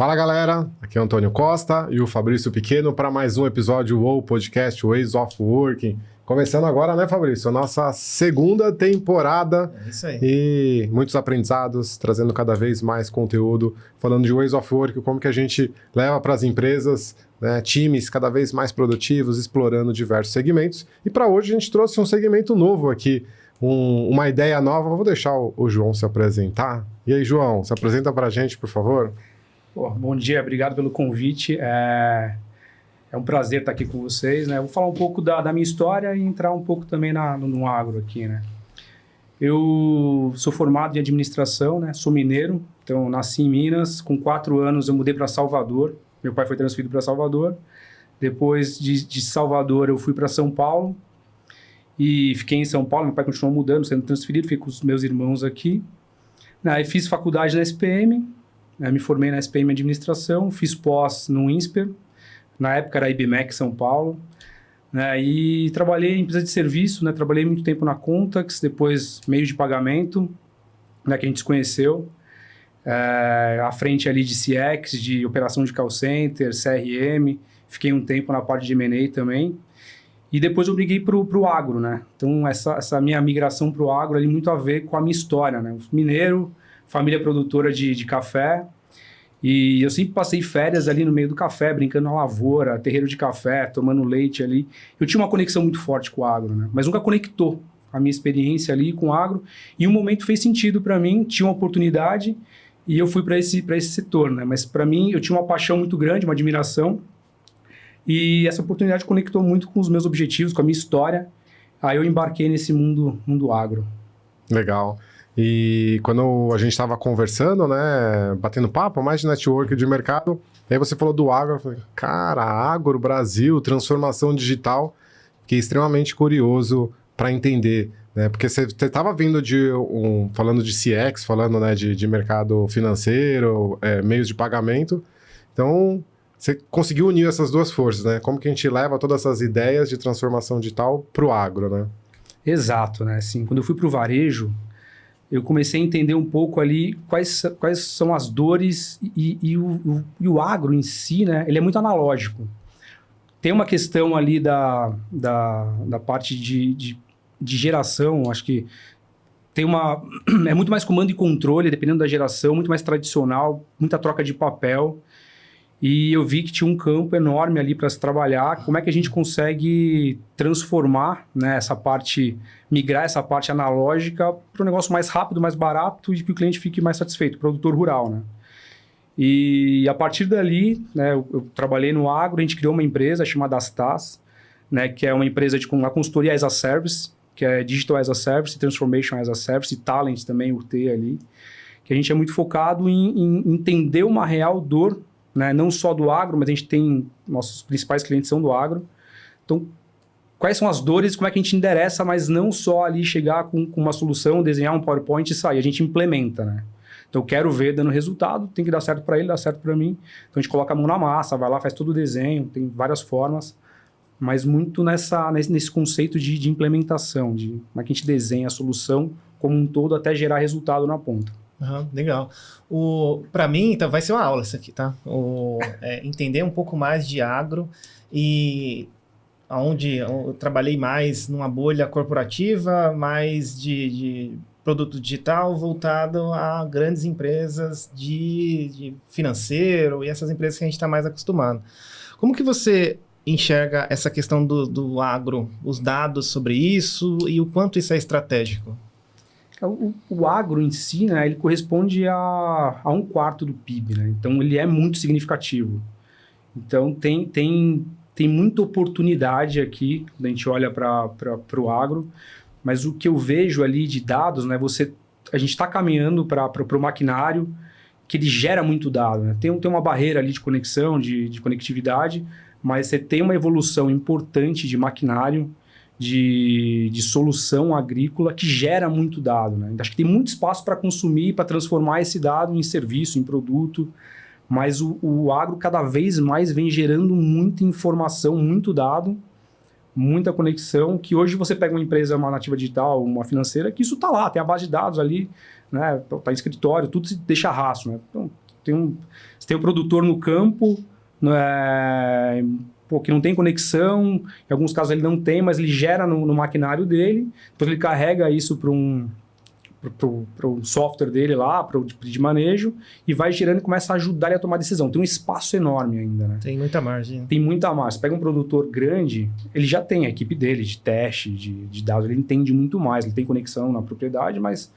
Fala galera, aqui é o Antônio Costa e o Fabrício Pequeno para mais um episódio do podcast Ways of Working. Começando agora, né, Fabrício? A nossa segunda temporada. É isso aí. E muitos aprendizados, trazendo cada vez mais conteúdo, falando de Ways of Working, como que a gente leva para as empresas, né, times cada vez mais produtivos, explorando diversos segmentos. E para hoje a gente trouxe um segmento novo aqui, uma ideia nova. Vou deixar o João se apresentar. E aí, João, se apresenta para a gente, por favor. Bom dia, obrigado pelo convite. É um prazer estar aqui com vocês, né? Vou falar um pouco da minha história e entrar um pouco também no agro aqui, né? Eu sou formado em administração, né? Sou mineiro, então nasci em Minas. Com 4 anos eu mudei para Salvador. Meu pai foi transferido para Salvador. Depois de Salvador eu fui para São Paulo e fiquei em São Paulo. Meu pai continuou mudando, sendo transferido, fiquei com os meus irmãos aqui. Aí fiz faculdade na SPM. Me formei na SPM Administração, fiz pós no INSPER, na época era IBMEC São Paulo, né, e trabalhei em empresa de serviço, né, trabalhei muito tempo na Contax, depois meio de pagamento, né, que a gente se conheceu, à frente ali de CX, de operação de call center, CRM, fiquei um tempo na parte de M&A também, e depois eu briguei para o agro, né, então essa minha migração para o agro ali muito a ver com a minha história, né, mineiro, família produtora de café, e eu sempre passei férias ali no meio do café, brincando na lavoura, terreiro de café, tomando leite ali. Eu tinha uma conexão muito forte com o agro, né? Mas nunca conectou a minha experiência ali com o agro, e um momento fez sentido para mim, tinha uma oportunidade, e eu fui para esse setor, né? Mas para mim, eu tinha uma paixão muito grande, uma admiração, e essa oportunidade conectou muito com os meus objetivos, com a minha história, aí eu embarquei nesse mundo agro. Legal. E quando a gente estava conversando, né, batendo papo, mais de network de mercado, aí você falou do agro, eu falei, cara, agro, Brasil, transformação digital, fiquei extremamente curioso para entender, né, porque você estava vindo falando de CX, falando, né, de mercado financeiro, meios de pagamento, então você conseguiu unir essas duas forças, né, como que a gente leva todas essas ideias de transformação digital para o agro, né? Exato, né, assim, quando eu fui para o varejo, eu comecei a entender um pouco ali quais são as dores e o agro em si, né? Ele é muito analógico. Tem uma questão ali da parte de geração, acho que é muito mais comando e controle, dependendo da geração, muito mais tradicional, muita troca de papel. E eu vi que tinha um campo enorme ali para se trabalhar. Como é que a gente consegue transformar, né, migrar essa parte analógica para um negócio mais rápido, mais barato e que o cliente fique mais satisfeito, o produtor rural, né? E a partir dali, né, eu trabalhei no agro, a gente criou uma empresa chamada Astas, né, que é uma empresa de uma consultoria as a Service, que é Digital as a Service, Transformation as a Service, e Talent também, o T ali, que a gente é muito focado em entender uma real dor, né? Não só do agro, mas a gente tem... Nossos principais clientes são do agro. Então, quais são as dores, como é que a gente endereça, mas não só ali chegar com uma solução, desenhar um PowerPoint e sair. A gente implementa, né? Então, eu quero ver dando resultado, tem que dar certo para ele, dar certo para mim. Então, a gente coloca a mão na massa, vai lá, faz todo o desenho, tem várias formas, mas muito nesse conceito de implementação, de como é que a gente desenha a solução como um todo até gerar resultado na ponta. Legal. Para mim, então, vai ser uma aula isso aqui, tá? Entender um pouco mais de agro e onde eu trabalhei mais numa bolha corporativa, mais de produto digital voltado a grandes empresas de financeiro e essas empresas que a gente está mais acostumado. Como que você enxerga essa questão do agro, os dados sobre isso e o quanto isso é estratégico? O agro em si, né, ele corresponde a 1/4 do PIB, né? Então ele é muito significativo. Então tem muita oportunidade aqui, quando a gente olha para o agro, mas o que eu vejo ali de dados, né, a gente está caminhando para o maquinário, que ele gera muito dado, né? Tem uma barreira ali de conexão, de conectividade, mas você tem uma evolução importante de maquinário, de solução agrícola que gera muito dado, né? Acho que tem muito espaço para consumir, para transformar esse dado em serviço, em produto, mas o agro cada vez mais vem gerando muita informação, muito dado, muita conexão, que hoje você pega uma empresa, uma nativa digital, uma financeira, que isso está lá, tem a base de dados ali, né? Tá em escritório, tudo se deixa rastro, né? Então, Você tem o produtor no campo, que não tem conexão, em alguns casos ele não tem, mas ele gera no maquinário dele, depois ele carrega isso para um software dele lá, para o de manejo, e vai girando e começa a ajudar ele a tomar decisão. Tem um espaço enorme ainda, né? Tem muita margem. Tem muita margem. Você pega um produtor grande, ele já tem a equipe dele de teste, de dados, ele entende muito mais, ele tem conexão na propriedade, mas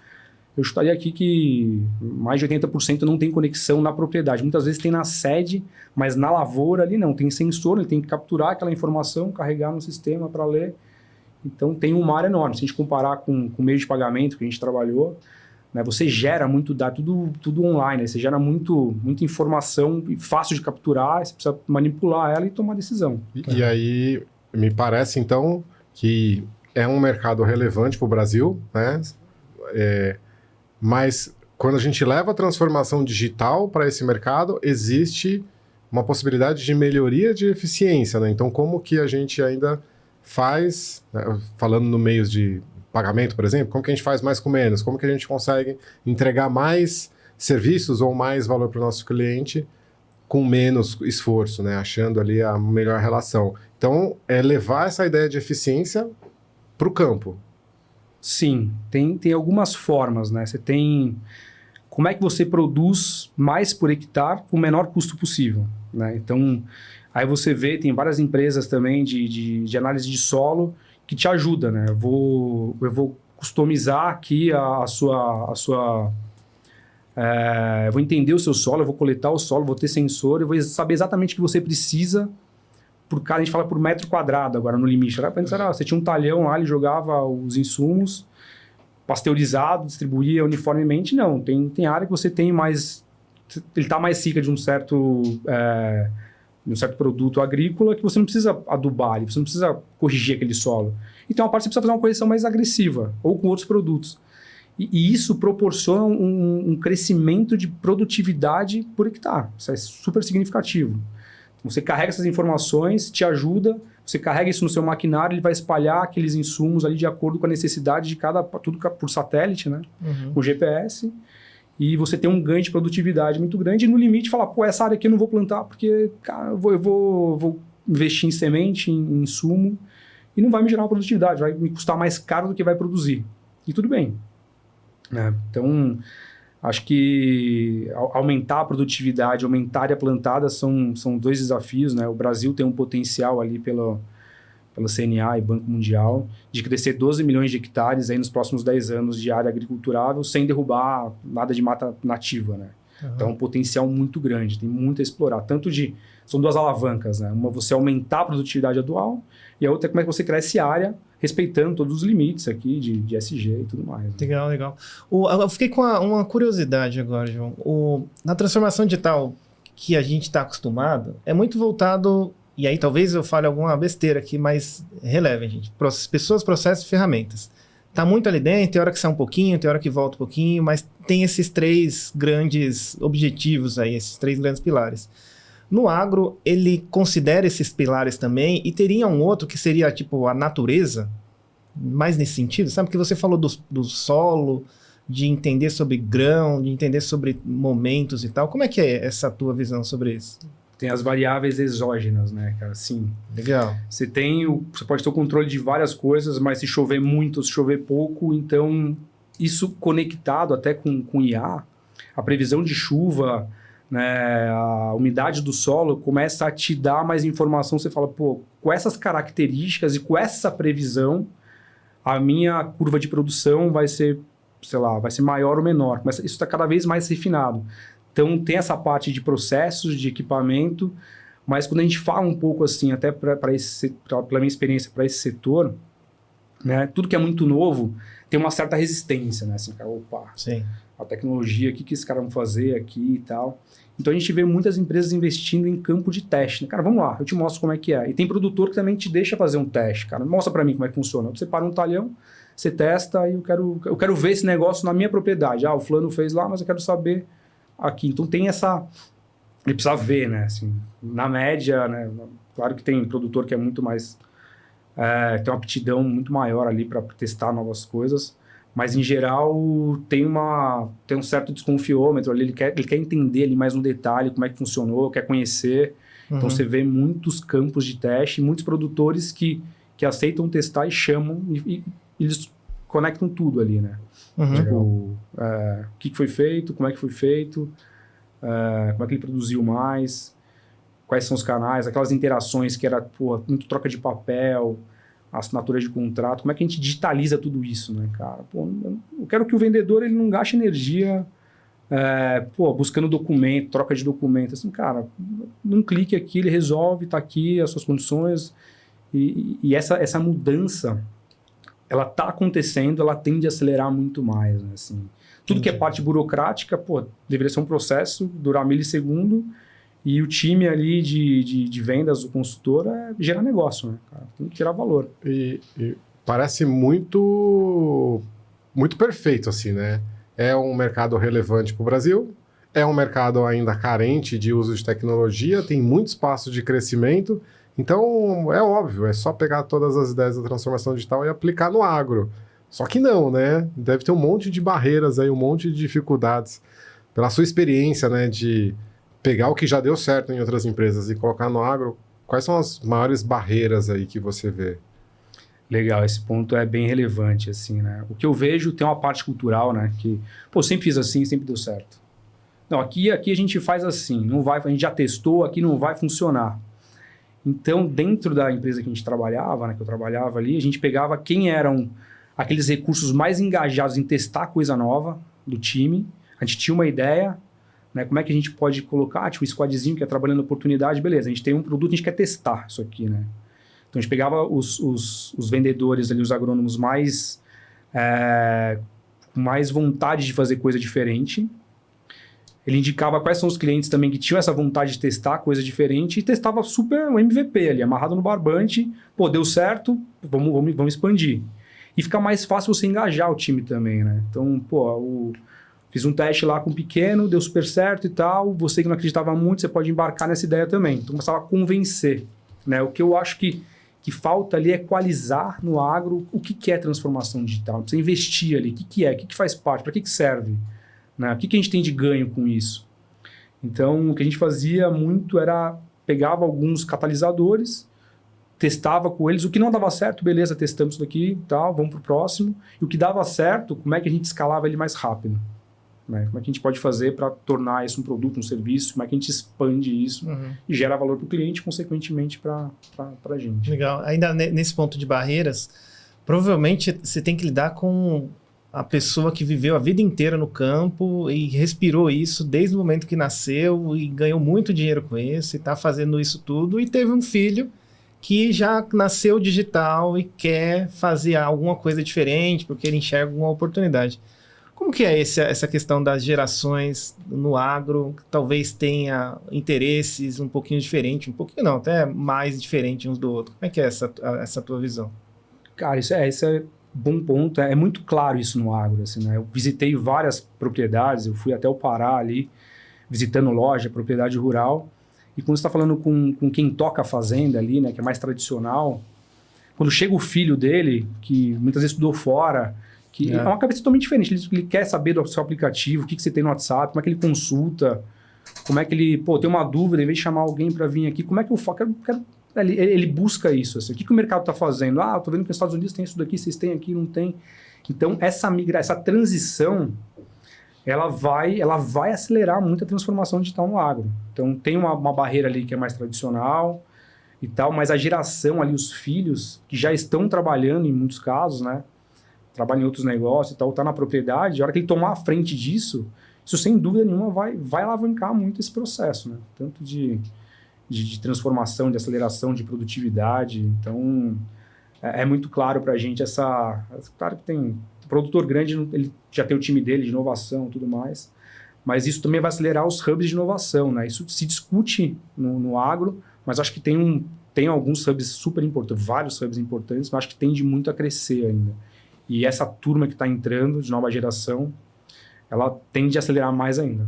eu chutaria aqui que mais de 80% não tem conexão na propriedade. Muitas vezes tem na sede, mas na lavoura ali não. Tem sensor, ele tem que capturar aquela informação, carregar no sistema para ler. Então tem um mar enorme. Se a gente comparar com o meio de pagamento que a gente trabalhou, né, você gera muito dado, tudo online. Né? Você gera muita informação fácil de capturar, você precisa manipular ela e tomar decisão. E aí, me parece então que é um mercado relevante para o Brasil, né? Mas quando a gente leva a transformação digital para esse mercado, existe uma possibilidade de melhoria de eficiência, né? Então, como que a gente ainda faz, né, falando no meio de pagamento, por exemplo, como que a gente faz mais com menos? Como que a gente consegue entregar mais serviços ou mais valor para o nosso cliente com menos esforço, né? Achando ali a melhor relação. Então, é levar essa ideia de eficiência para o campo. Sim, tem algumas formas, né? Você tem como é que você produz mais por hectare com o menor custo possível, né? Então, aí você vê, tem várias empresas também de análise de solo que te ajuda, né? Eu vou customizar aqui eu vou entender o seu solo, eu vou coletar o solo, vou ter sensor, eu vou saber exatamente o que você precisa. A gente fala por metro quadrado agora no limite. Você tinha um talhão lá, ele jogava os insumos, pasteurizado, distribuía uniformemente. Não, tem área que você tem mais... Ele está mais rica de um certo produto agrícola que você não precisa adubar, você não precisa corrigir aquele solo. Então, a parte você precisa fazer uma correção mais agressiva, ou com outros produtos. E isso proporciona um crescimento de produtividade por hectare. Isso é super significativo. Você carrega essas informações, te ajuda, você carrega isso no seu maquinário, ele vai espalhar aqueles insumos ali de acordo com a necessidade de tudo por satélite, né? Com GPS, e você tem um ganho de produtividade muito grande, e no limite fala, essa área aqui eu não vou plantar, porque cara, eu vou investir em semente, em insumo, e não vai me gerar uma produtividade, vai me custar mais caro do que vai produzir. E tudo bem. Né? Então... Acho que aumentar a produtividade, aumentar a área plantada são dois desafios, né? O Brasil tem um potencial ali pela CNA e Banco Mundial de crescer 12 milhões de hectares aí nos próximos 10 anos de área agriculturável sem derrubar nada de mata nativa, né? Então é um potencial muito grande, tem muito a explorar. São duas alavancas, né? Uma você aumentar a produtividade atual e a outra é como é que você cresce a área respeitando todos os limites aqui de SG e tudo mais. Né? Legal. Eu fiquei com uma curiosidade agora, João. Na transformação digital que a gente está acostumado, é muito voltado, e aí talvez eu fale alguma besteira aqui, mas relevem, gente. Pessoas, processos e ferramentas. Está muito ali dentro, tem hora que sai um pouquinho, tem hora que volta um pouquinho, mas tem esses 3 grandes objetivos aí, esses 3 grandes pilares. No agro, ele considera esses pilares também e teria um outro que seria tipo a natureza, mais nesse sentido, sabe? Porque você falou do solo, de entender sobre grão, de entender sobre momentos e tal. Como é que é essa tua visão sobre isso? Tem as variáveis exógenas, né, cara? Sim. Legal. Você pode ter o controle de várias coisas, mas se chover muito, se chover pouco, então isso conectado até com IA, a previsão de chuva, né, a umidade do solo começa a te dar mais informação. Você fala, com essas características e com essa previsão, a minha curva de produção vai ser, vai ser maior ou menor. Isso está cada vez mais refinado. Então, tem essa parte de processos, de equipamento, mas quando a gente fala um pouco assim, até pela minha experiência para esse setor, né, tudo que é muito novo tem uma certa resistência, né? Assim, cara, Sim. A tecnologia, o que esses caras vão fazer aqui e tal. Então, a gente vê muitas empresas investindo em campo de teste. Né? Cara, vamos lá, eu te mostro como é que é. E tem produtor que também te deixa fazer um teste, cara. Mostra para mim como é que funciona. Você para um talhão, você testa e eu quero ver esse negócio na minha propriedade. O fulano fez lá, mas eu quero saber aqui. Então, tem essa... Ele precisa ver, né? Assim, na média, né? Claro que tem produtor que é muito mais... tem uma aptidão muito maior ali para testar novas coisas. Mas, em geral, tem um certo desconfiômetro ali, ele quer entender ali mais no detalhe como é que funcionou, quer conhecer. Então, você vê muitos campos de teste, muitos produtores que aceitam testar e chamam, e eles conectam tudo ali, né? Tipo, o que foi feito, como é que foi feito, como é que ele produziu mais, quais são os canais, aquelas interações que era, muito troca de papel, assinatura de contrato, como é que a gente digitaliza tudo isso, né, cara? Eu quero que o vendedor ele não gaste energia buscando documento, troca de documento, assim, cara, num clique aqui ele resolve, tá aqui as suas condições, e essa mudança, ela tá acontecendo, ela tende a acelerar muito mais, né, assim. Tudo que é parte burocrática, deveria ser um processo, durar milissegundo, e o time ali de vendas do consultor gerar negócio, né, cara? Tem que tirar valor. E parece muito perfeito, assim, né? É um mercado relevante para o Brasil, é um mercado ainda carente de uso de tecnologia, tem muito espaço de crescimento, então é óbvio, é só pegar todas as ideias da transformação digital e aplicar no agro. Só que não, né? Deve ter um monte de barreiras aí, um monte de dificuldades. Pela sua experiência, né, de pegar o que já deu certo em outras empresas e colocar no agro, quais são as maiores barreiras aí que você vê? Legal, esse ponto é bem relevante, assim, né? O que eu vejo tem uma parte cultural, né? Que, sempre fiz assim, sempre deu certo. Não, aqui a gente faz assim, não vai, a gente já testou, aqui não vai funcionar. Então, dentro da empresa que a gente trabalhava, né, que eu trabalhava ali, a gente pegava quem eram aqueles recursos mais engajados em testar coisa nova do time, a gente tinha uma ideia, né, como é que a gente pode colocar, tipo, um squadzinho que é trabalhando oportunidade, beleza, a gente tem um produto, a gente quer testar isso aqui, né? Então, a gente pegava os vendedores ali, os agrônomos com mais vontade de fazer coisa diferente. Ele indicava quais são os clientes também que tinham essa vontade de testar coisa diferente e testava super um MVP ali, amarrado no barbante. Deu certo, vamos expandir. E fica mais fácil você engajar o time também, né? Então, fiz um teste lá com um pequeno, deu super certo e tal. Você que não acreditava muito, você pode embarcar nessa ideia também. Então, começava a convencer, né? O que eu acho que falta ali é equalizar no agro o que é transformação digital. Precisa investir ali, o que é, o que faz parte, para que serve, né? O que a gente tem de ganho com isso? Então, o que a gente fazia muito era pegava alguns catalisadores, testava com eles, o que não dava certo, beleza, testamos isso daqui, tal, vamos para o próximo. E o que dava certo, como é que a gente escalava ele mais rápido? Né? Como é que a gente pode fazer para tornar isso um produto, um serviço? Como é que a gente expande isso e gera valor para o cliente, consequentemente para a gente? Legal. Ainda nesse ponto de barreiras, provavelmente você tem que lidar com a pessoa que viveu a vida inteira no campo e respirou isso desde o momento que nasceu e ganhou muito dinheiro com isso e está fazendo isso tudo e teve um filho que já nasceu digital e quer fazer alguma coisa diferente porque ele enxerga uma oportunidade. Como que é essa questão das gerações no agro, que talvez tenha interesses um pouquinho diferentes, um pouquinho não, até mais diferentes uns do outro? Como é que é essa tua visão? Cara, isso é bom ponto, é muito claro isso no agro, assim, né? Eu visitei várias propriedades, eu fui até o Pará ali, visitando loja, propriedade rural, e quando você está falando com quem toca a fazenda ali, né, que é mais tradicional, quando chega o filho dele, que muitas vezes estudou fora, que é uma cabeça totalmente diferente. Ele quer saber do seu aplicativo, o que você tem no WhatsApp, como é que ele consulta, como é que ele, tem uma dúvida, em vez de chamar alguém para vir aqui, como é que eu faço? Ele busca isso. Assim, o que o mercado está fazendo? Eu tô vendo que nos Estados Unidos tem isso daqui, vocês têm aqui, não tem. Então, essa transição, ela vai acelerar muito a transformação digital no agro. Então, tem uma barreira ali que é mais tradicional e tal, mas a geração ali, os filhos, que já estão trabalhando em muitos casos, né? Trabalha em outros negócios e tal, está na propriedade, a hora que ele tomar a frente disso, isso sem dúvida nenhuma vai alavancar muito esse processo, né? Tanto de transformação, de aceleração, de produtividade. Então, é muito claro para a gente claro que tem produtor grande, ele já tem o time dele de inovação e tudo mais, mas isso também vai acelerar os hubs de inovação, né? Isso se discute no agro, mas acho que tem alguns hubs super importantes, vários hubs importantes, mas acho que tende muito a crescer ainda. E essa turma que está entrando, de nova geração, ela tende a acelerar mais ainda.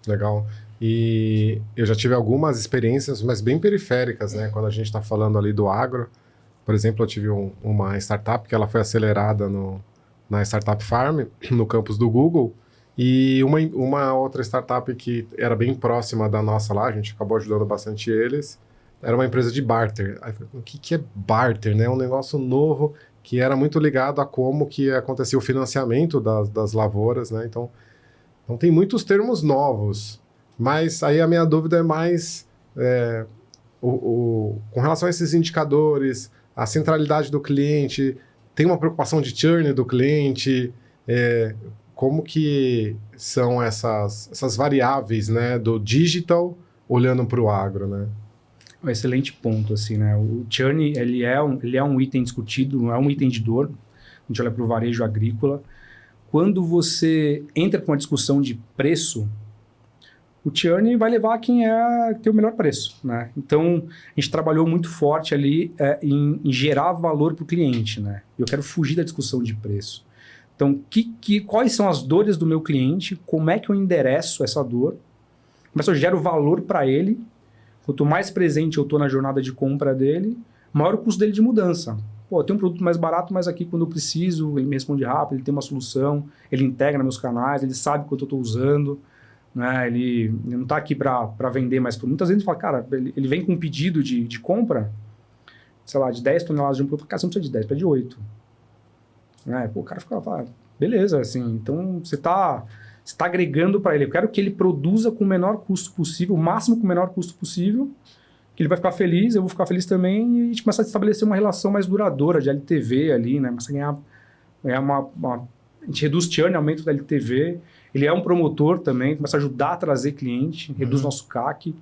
Legal. E eu já tive algumas experiências, mas bem periféricas, né? Quando a gente está falando ali do agro. Por exemplo, eu tive uma startup que ela foi acelerada no na Startup Farm, no campus do Google, e uma outra startup que era bem próxima da nossa lá, a gente acabou ajudando bastante eles, era uma empresa de barter. Aí eu falei, o que é barter, né? Um negócio novo que era muito ligado a como que acontecia o financiamento das lavouras, né? Então tem muitos termos novos, mas aí a minha dúvida é mais com relação a esses indicadores, a centralidade do cliente, tem uma preocupação de churn do cliente, como que são essas variáveis, né, do digital olhando para o agro, né? Um excelente ponto, assim, né? O churn, ele é um item discutido, não é um item de dor. A gente olha para o varejo agrícola. Quando você entra com uma discussão de preço, o churn vai levar quem tem o melhor preço, né? Então, a gente trabalhou muito forte ali em gerar valor para o cliente, né? Eu quero fugir da discussão de preço. Então, quais são as dores do meu cliente? Como é que eu endereço essa dor? Como é que eu gero valor para ele? Quanto mais presente eu estou na jornada de compra dele, maior o custo dele de mudança. Pô, eu tenho um produto mais barato, mas aqui quando eu preciso, ele me responde rápido, ele tem uma solução, ele integra meus canais, ele sabe quanto eu estou usando, né? Ele não está aqui para vender, mas muitas vezes ele fala, cara, ele vem com um pedido de compra, sei lá, de 10 toneladas de um produto, cara, você não precisa de 10, precisa de 8. Né? Pô, o cara fala, beleza, assim, então você está agregando para ele. Eu quero que ele produza com o menor custo possível, o máximo com o menor custo possível, que ele vai ficar feliz, eu vou ficar feliz também, e a gente começa a estabelecer uma relação mais duradoura de LTV ali, né? Começa a ganhar a gente reduz churn, aumento da LTV, ele é um promotor também, começa a ajudar a trazer cliente, reduz nosso CAC.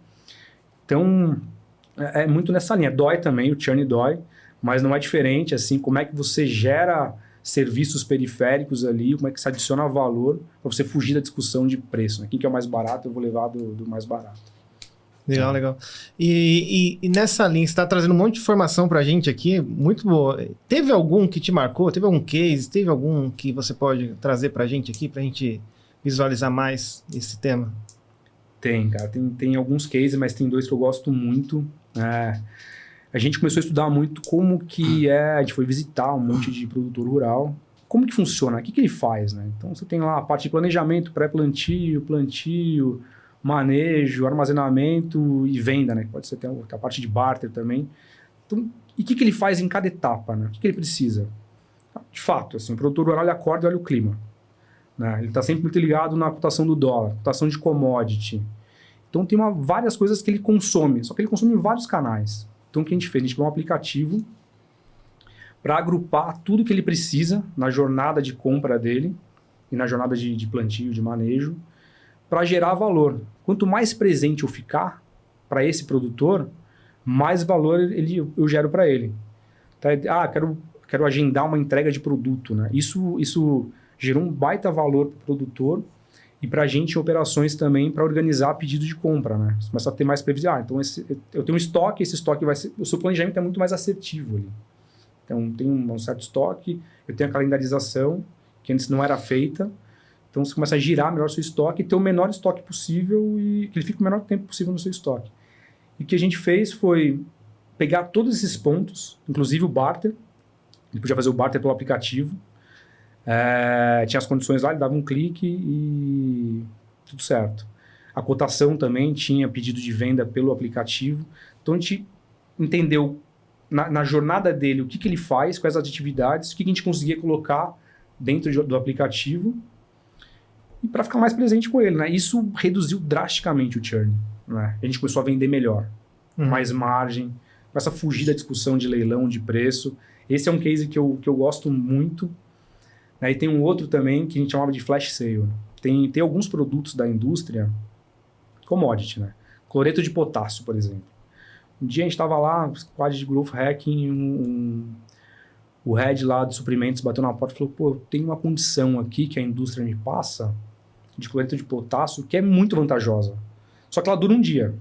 Então, é muito nessa linha. Dói também, o churn dói, mas não é diferente, assim, como é que você gera serviços periféricos ali, como é que se adiciona valor para você fugir da discussão de preço, né? Quem que é o mais barato, eu vou levar do mais barato. Legal, legal. E nessa linha, você está trazendo um monte de informação para a gente aqui, muito boa. Teve algum que te marcou? Teve algum case? Teve algum que você pode trazer para a gente aqui, para a gente visualizar mais esse tema? Tem, cara. Tem alguns cases, mas tem dois que eu gosto muito. A gente começou a estudar muito como que a gente foi visitar um monte de produtor rural. Como que funciona? O que ele faz, né? Então, você tem lá a parte de planejamento, pré-plantio, plantio, manejo, armazenamento e venda, né? Pode ser até a parte de barter também. Então, e o que ele faz em cada etapa, né? O que ele precisa? De fato, assim, o produtor rural ele acorda e olha o clima. Né? Ele está sempre muito ligado na cotação do dólar, cotação de commodity. Então, tem várias coisas que ele consome, só que ele consome em vários canais. Então, o que a gente fez? A gente criou um aplicativo para agrupar tudo que ele precisa na jornada de compra dele e na jornada de plantio, de manejo, para gerar valor. Quanto mais presente eu ficar para esse produtor, mais valor eu gero para ele. Tá? Quero agendar uma entrega de produto. Né? Isso gerou um baita valor para o produtor e para a gente em operações também para organizar pedido de compra. Né? Você começa a ter mais previsão. Então, eu tenho um estoque, esse estoque vai ser... O seu planejamento é muito mais assertivo ali. Então, tem um certo estoque, eu tenho a calendarização, que antes não era feita. Então, você começa a girar melhor o seu estoque e ter o menor estoque possível e que ele fique o menor tempo possível no seu estoque. E o que a gente fez foi pegar todos esses pontos, inclusive o barter. Ele podia fazer o barter pelo aplicativo. Tinha as condições lá, ele dava um clique e tudo certo. A cotação também tinha pedido de venda pelo aplicativo. Então, a gente entendeu na jornada dele o que ele faz, quais as atividades, o que a gente conseguia colocar dentro do aplicativo e para ficar mais presente com ele, né? Isso reduziu drasticamente o churn, né? A gente começou a vender melhor, mais margem, começa a fugir da discussão de leilão, de preço. Esse é um case que eu gosto muito. Né? E tem um outro também que a gente chamava de flash sale. Tem alguns produtos da indústria, commodity, né? Cloreto de potássio, por exemplo. Um dia a gente estava lá, squad de growth hacking, o head lá de suprimentos bateu na porta e falou, pô, tem uma condição aqui que a indústria me passa de cloreto de potássio que é muito vantajosa. Só que ela dura um dia.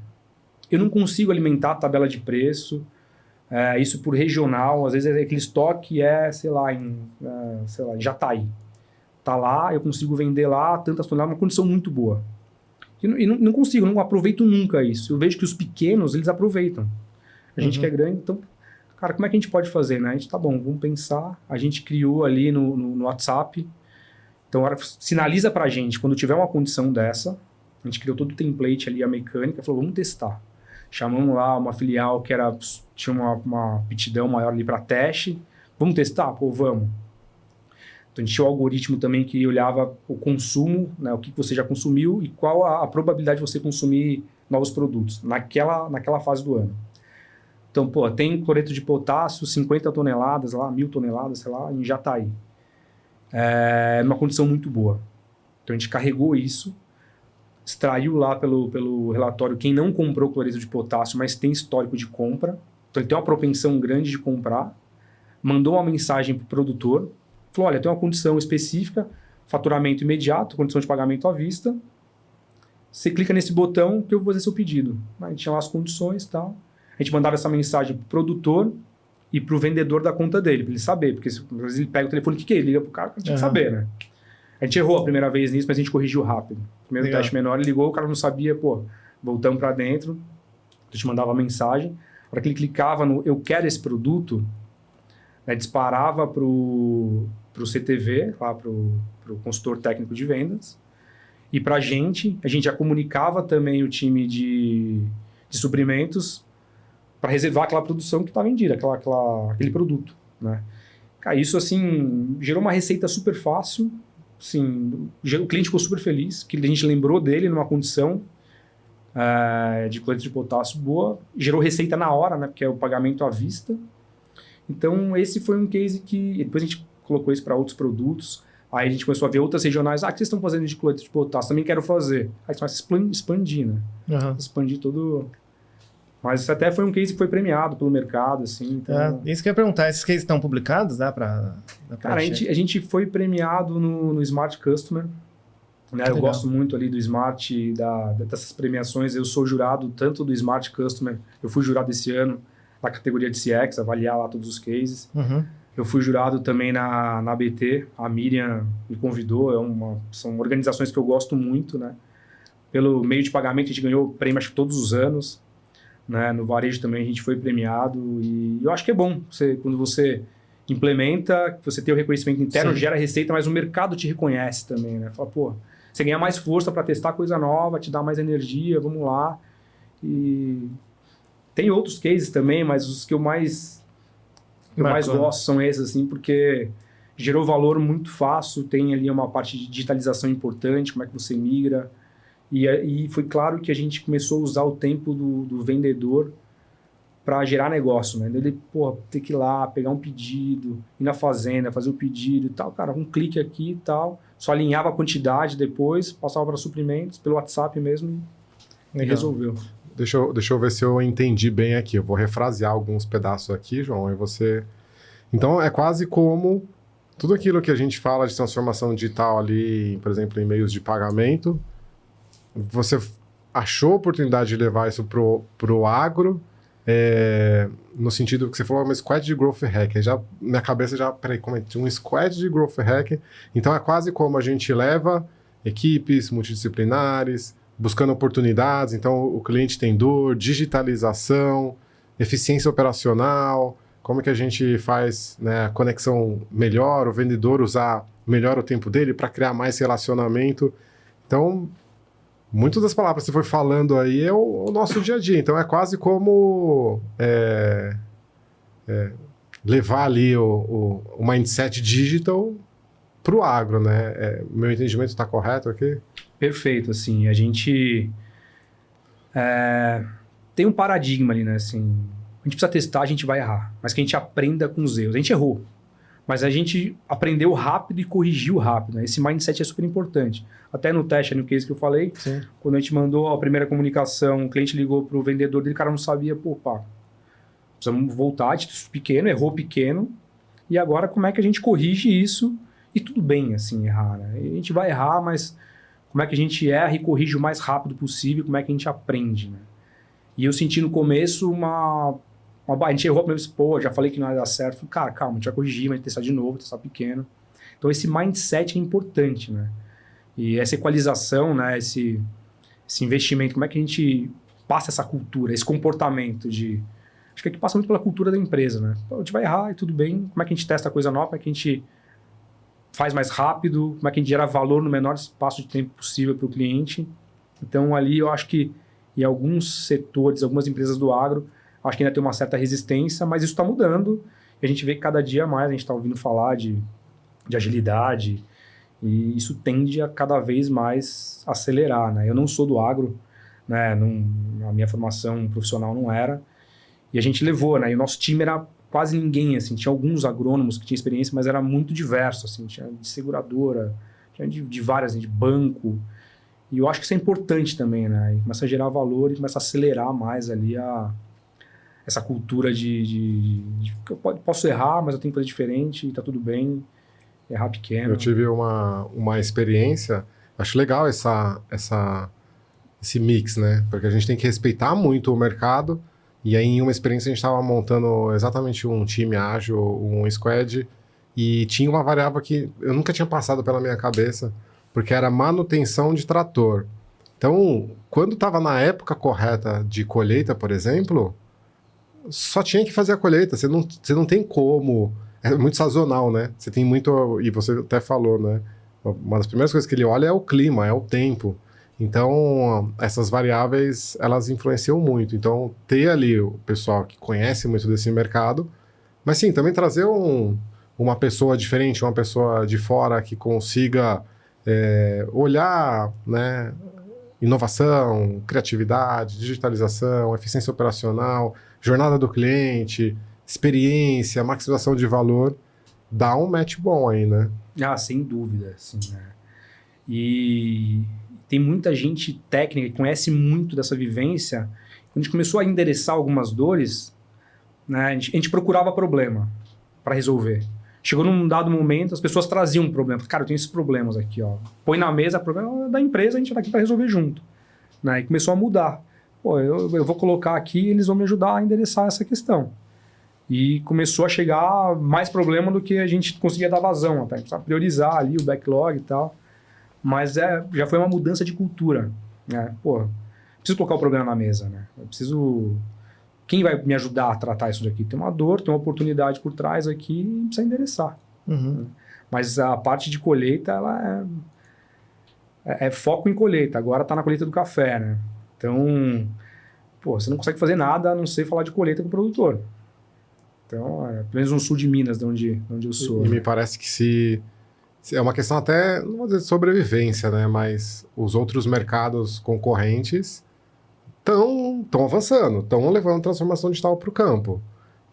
Eu não consigo alimentar a tabela de preço, isso por regional, às vezes aquele estoque sei lá, em Jataí. Tá lá, eu consigo vender lá tantas toneladas, uma condição muito boa. E não consigo, não aproveito nunca isso. Eu vejo que os pequenos, eles aproveitam. A gente que é grande, então Cara, como é que a gente pode fazer, né? A gente, tá bom, vamos pensar. A gente criou ali no WhatsApp. Então, sinaliza pra gente, quando tiver uma condição dessa, a gente criou todo o template ali, a mecânica, falou, vamos testar. Chamamos lá uma filial que tinha uma aptidão maior ali para teste. Vamos testar? Pô, vamos. Então, a gente tinha o algoritmo também que olhava o consumo, né, o que você já consumiu e qual a probabilidade de você consumir novos produtos naquela fase do ano. Então, pô, tem cloreto de potássio, 50 toneladas lá, 1.000 toneladas, sei lá, em Jataí. Numa condição muito boa. Então, a gente carregou isso, extraiu lá pelo relatório quem não comprou cloreto de potássio, mas tem histórico de compra. Então, ele tem uma propensão grande de comprar. Mandou uma mensagem para o produtor. Falou, olha, tem uma condição específica, faturamento imediato, condição de pagamento à vista. Você clica nesse botão que eu vou fazer seu pedido. A gente tinha lá as condições e tal. A gente mandava essa mensagem para o produtor e para o vendedor da conta dele, para ele saber. Porque às vezes ele pega o telefone, o que é? Ele liga para o cara, tinha que saber, né? A gente errou a primeira vez nisso, mas a gente corrigiu rápido. Primeiro teste menor, ele ligou, o cara não sabia, pô, voltamos para dentro, a gente mandava a mensagem. Na hora que ele clicava no eu quero esse produto, né, disparava para o CTV, lá para o consultor técnico de vendas, e para a gente já comunicava também o time de suprimentos para reservar aquela produção que estava vendida, aquele produto, né? Cara, isso, assim, gerou uma receita super fácil, assim, o cliente ficou super feliz, que a gente lembrou dele numa condição de cloreto de potássio boa, gerou receita na hora, né, porque é o pagamento à vista. Então, esse foi um case que depois a gente colocou isso para outros produtos, aí a gente começou a ver outras regionais, o que vocês estão fazendo de cloreto de potássio? Também quero fazer. Aí você começa a expandir, né? Expandir todo... Mas isso até foi um case que foi premiado pelo mercado, assim. Então... isso que eu ia perguntar, esses cases estão publicados? Dá pra Cara, a gente foi premiado no Smart Customer. Né? Eu gosto muito ali do Smart, dessas premiações. Eu sou jurado tanto do Smart Customer, eu fui jurado esse ano na categoria de CX, avaliar lá todos os cases. Eu fui jurado também na ABT, a Miriam me convidou, são organizações que eu gosto muito, né? Pelo meio de pagamento, a gente ganhou prêmio, acho que todos os anos. Né? No varejo também a gente foi premiado e eu acho que é bom quando você implementa, você tem o reconhecimento interno, gera receita, mas o mercado te reconhece também, né? Fala, pô, você ganha mais força para testar coisa nova, te dá mais energia, vamos lá. E tem outros cases também, mas os que eu mais gosto são esses, assim, porque gerou valor muito fácil, tem ali uma parte de digitalização importante, como é que você migra. E foi claro que a gente começou a usar o tempo do vendedor para gerar negócio, né? Ele, ter que ir lá, pegar um pedido, ir na fazenda, fazer o pedido e tal. Cara, um clique aqui e tal. Só alinhava a quantidade depois, passava para suprimentos, pelo WhatsApp mesmo e resolveu. Deixa eu ver se eu entendi bem aqui. Eu vou refrasear alguns pedaços aqui, João, e você... Então, é quase como tudo aquilo que a gente fala de transformação digital ali, por exemplo, em meios de pagamento... Você achou a oportunidade de levar isso pro agro, no sentido que você falou, uma squad de growth hack. Minha cabeça já, peraí, como é? Tinha um squad de growth hack. Então é quase como a gente leva equipes multidisciplinares, buscando oportunidades. Então o cliente tem dor, digitalização, eficiência operacional, como que a gente faz, né, a conexão melhor, o vendedor usar melhor o tempo dele para criar mais relacionamento. Então... Muitas das palavras que você foi falando aí é o nosso dia a dia. Então, é quase como levar ali o mindset digital para o agro, né? Meu entendimento está correto aqui? Perfeito, assim. A gente tem um paradigma ali, né? Assim, a gente precisa testar, a gente vai errar. Mas que a gente aprenda com os erros. A gente errou. Mas a gente aprendeu rápido e corrigiu rápido, né? Esse mindset é super importante. Até no teste, no case que eu falei, quando a gente mandou a primeira comunicação, o cliente ligou para o vendedor dele, o cara não sabia, precisamos voltar, pequeno, errou pequeno, e agora como é que a gente corrige isso? E tudo bem, assim, errar, né? A gente vai errar, mas como é que a gente erra e corrige o mais rápido possível, como é que a gente aprende, né? E eu senti no começo a gente errou a primeira vez, já falei que não ia dar certo. Falei, cara, calma, a gente vai corrigir, vai testar de novo, testar pequeno. Então, esse mindset é importante, né? E essa equalização, né? Esse investimento, como é que a gente passa essa cultura, esse comportamento de Acho que aqui passa muito pela cultura da empresa, né? Pô, a gente vai errar e tudo bem. Como é que a gente testa coisa nova? Como é que a gente faz mais rápido? Como é que a gente gera valor no menor espaço de tempo possível para o cliente? Então, ali eu acho que em alguns setores, algumas empresas do agro, acho que ainda tem uma certa resistência, mas isso está mudando. E a gente vê que cada dia mais a gente está ouvindo falar de agilidade, e isso tende a cada vez mais acelerar, né? Eu não sou do agro, né? A minha formação profissional não era, e a gente levou, né? E o nosso time era quase ninguém, assim, tinha alguns agrônomos que tinham experiência, mas era muito diverso, assim, tinha de seguradora, tinha de várias, assim, de banco, e eu acho que isso é importante também, né? E começa a gerar valor e começa a acelerar mais ali essa cultura de que eu posso errar, mas eu tenho que fazer diferente, e tá tudo bem, errar pequeno. Eu tive uma experiência, acho legal esse mix, né? Porque a gente tem que respeitar muito o mercado, e aí em uma experiência a gente estava montando exatamente um time ágil, um squad, e tinha uma variável que eu nunca tinha passado pela minha cabeça, porque era manutenção de trator. Então, quando estava na época correta de colheita, por exemplo, só tinha que fazer a colheita, você não tem como... É muito sazonal, né? Você tem muito... E você até falou, né? Uma das primeiras coisas que ele olha é o clima, é o tempo. Então, essas variáveis, elas influenciam muito. Então, ter ali o pessoal que conhece muito desse mercado, mas sim, também trazer uma pessoa diferente, uma pessoa de fora que consiga olhar, né? Inovação, criatividade, digitalização, eficiência operacional, jornada do cliente, experiência, maximização de valor, dá um match bom aí, né? Ah, sem dúvida, assim, né? E tem muita gente técnica que conhece muito dessa vivência. Quando a gente começou a endereçar algumas dores, né, a gente procurava problema para resolver. Chegou num dado momento, as pessoas traziam um problema. Cara, eu tenho esses problemas aqui, ó. Põe na mesa, problema da empresa, a gente tá aqui para resolver junto. Né? E começou a mudar. Pô, eu vou colocar aqui e eles vão me ajudar a endereçar essa questão. E começou a chegar mais problema do que a gente conseguia dar vazão. Até precisava priorizar ali o backlog e tal. Mas já foi uma mudança de cultura. Né? Pô, preciso colocar o problema na mesa. Né? Eu preciso... Quem vai me ajudar a tratar isso daqui? Tem uma dor, tem uma oportunidade por trás aqui e precisa endereçar. Uhum. Mas a parte de colheita, ela é foco em colheita. Agora está na colheita do café, né? Então, pô, você não consegue fazer nada a não ser falar de colheita com o produtor. Então, pelo menos no sul de Minas, de onde eu sou. E me parece que se é uma questão até, não vou dizer de sobrevivência, né? Mas os outros mercados concorrentes estão avançando, estão levando transformação digital para o campo.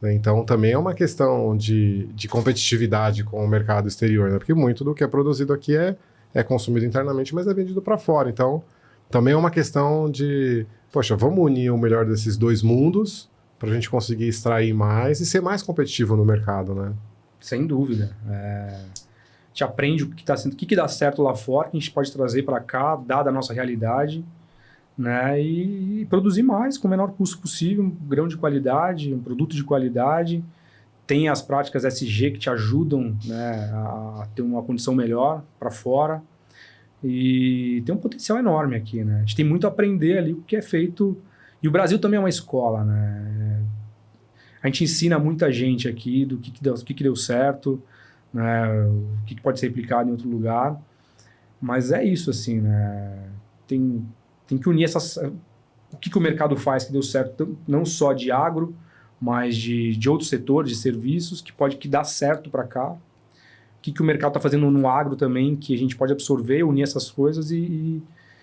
Né? Então, também é uma questão de competitividade com o mercado exterior, né? Porque muito do que é produzido aqui é consumido internamente, mas é vendido para fora. Então, também é uma questão de, poxa, vamos unir o melhor desses dois mundos para a gente conseguir extrair mais e ser mais competitivo no mercado, né? Sem dúvida. A gente aprende o que dá certo lá fora, que a gente pode trazer para cá, dada a nossa realidade, né? E produzir mais com o menor custo possível, um grão de qualidade, um produto de qualidade. Tem as práticas SG que te ajudam, né, a ter uma condição melhor para fora. E tem um potencial enorme aqui, né? A gente tem muito a aprender ali o que é feito. E o Brasil também é uma escola, né? A gente ensina muita gente aqui do que deu certo, né? O que pode ser replicado em outro lugar. Mas é isso, assim, né? Tem que unir o que o mercado faz que deu certo, não só de agro, mas de outros setores, de serviços, que dá certo para cá. O que o mercado está fazendo no agro também, que a gente pode absorver, unir essas coisas.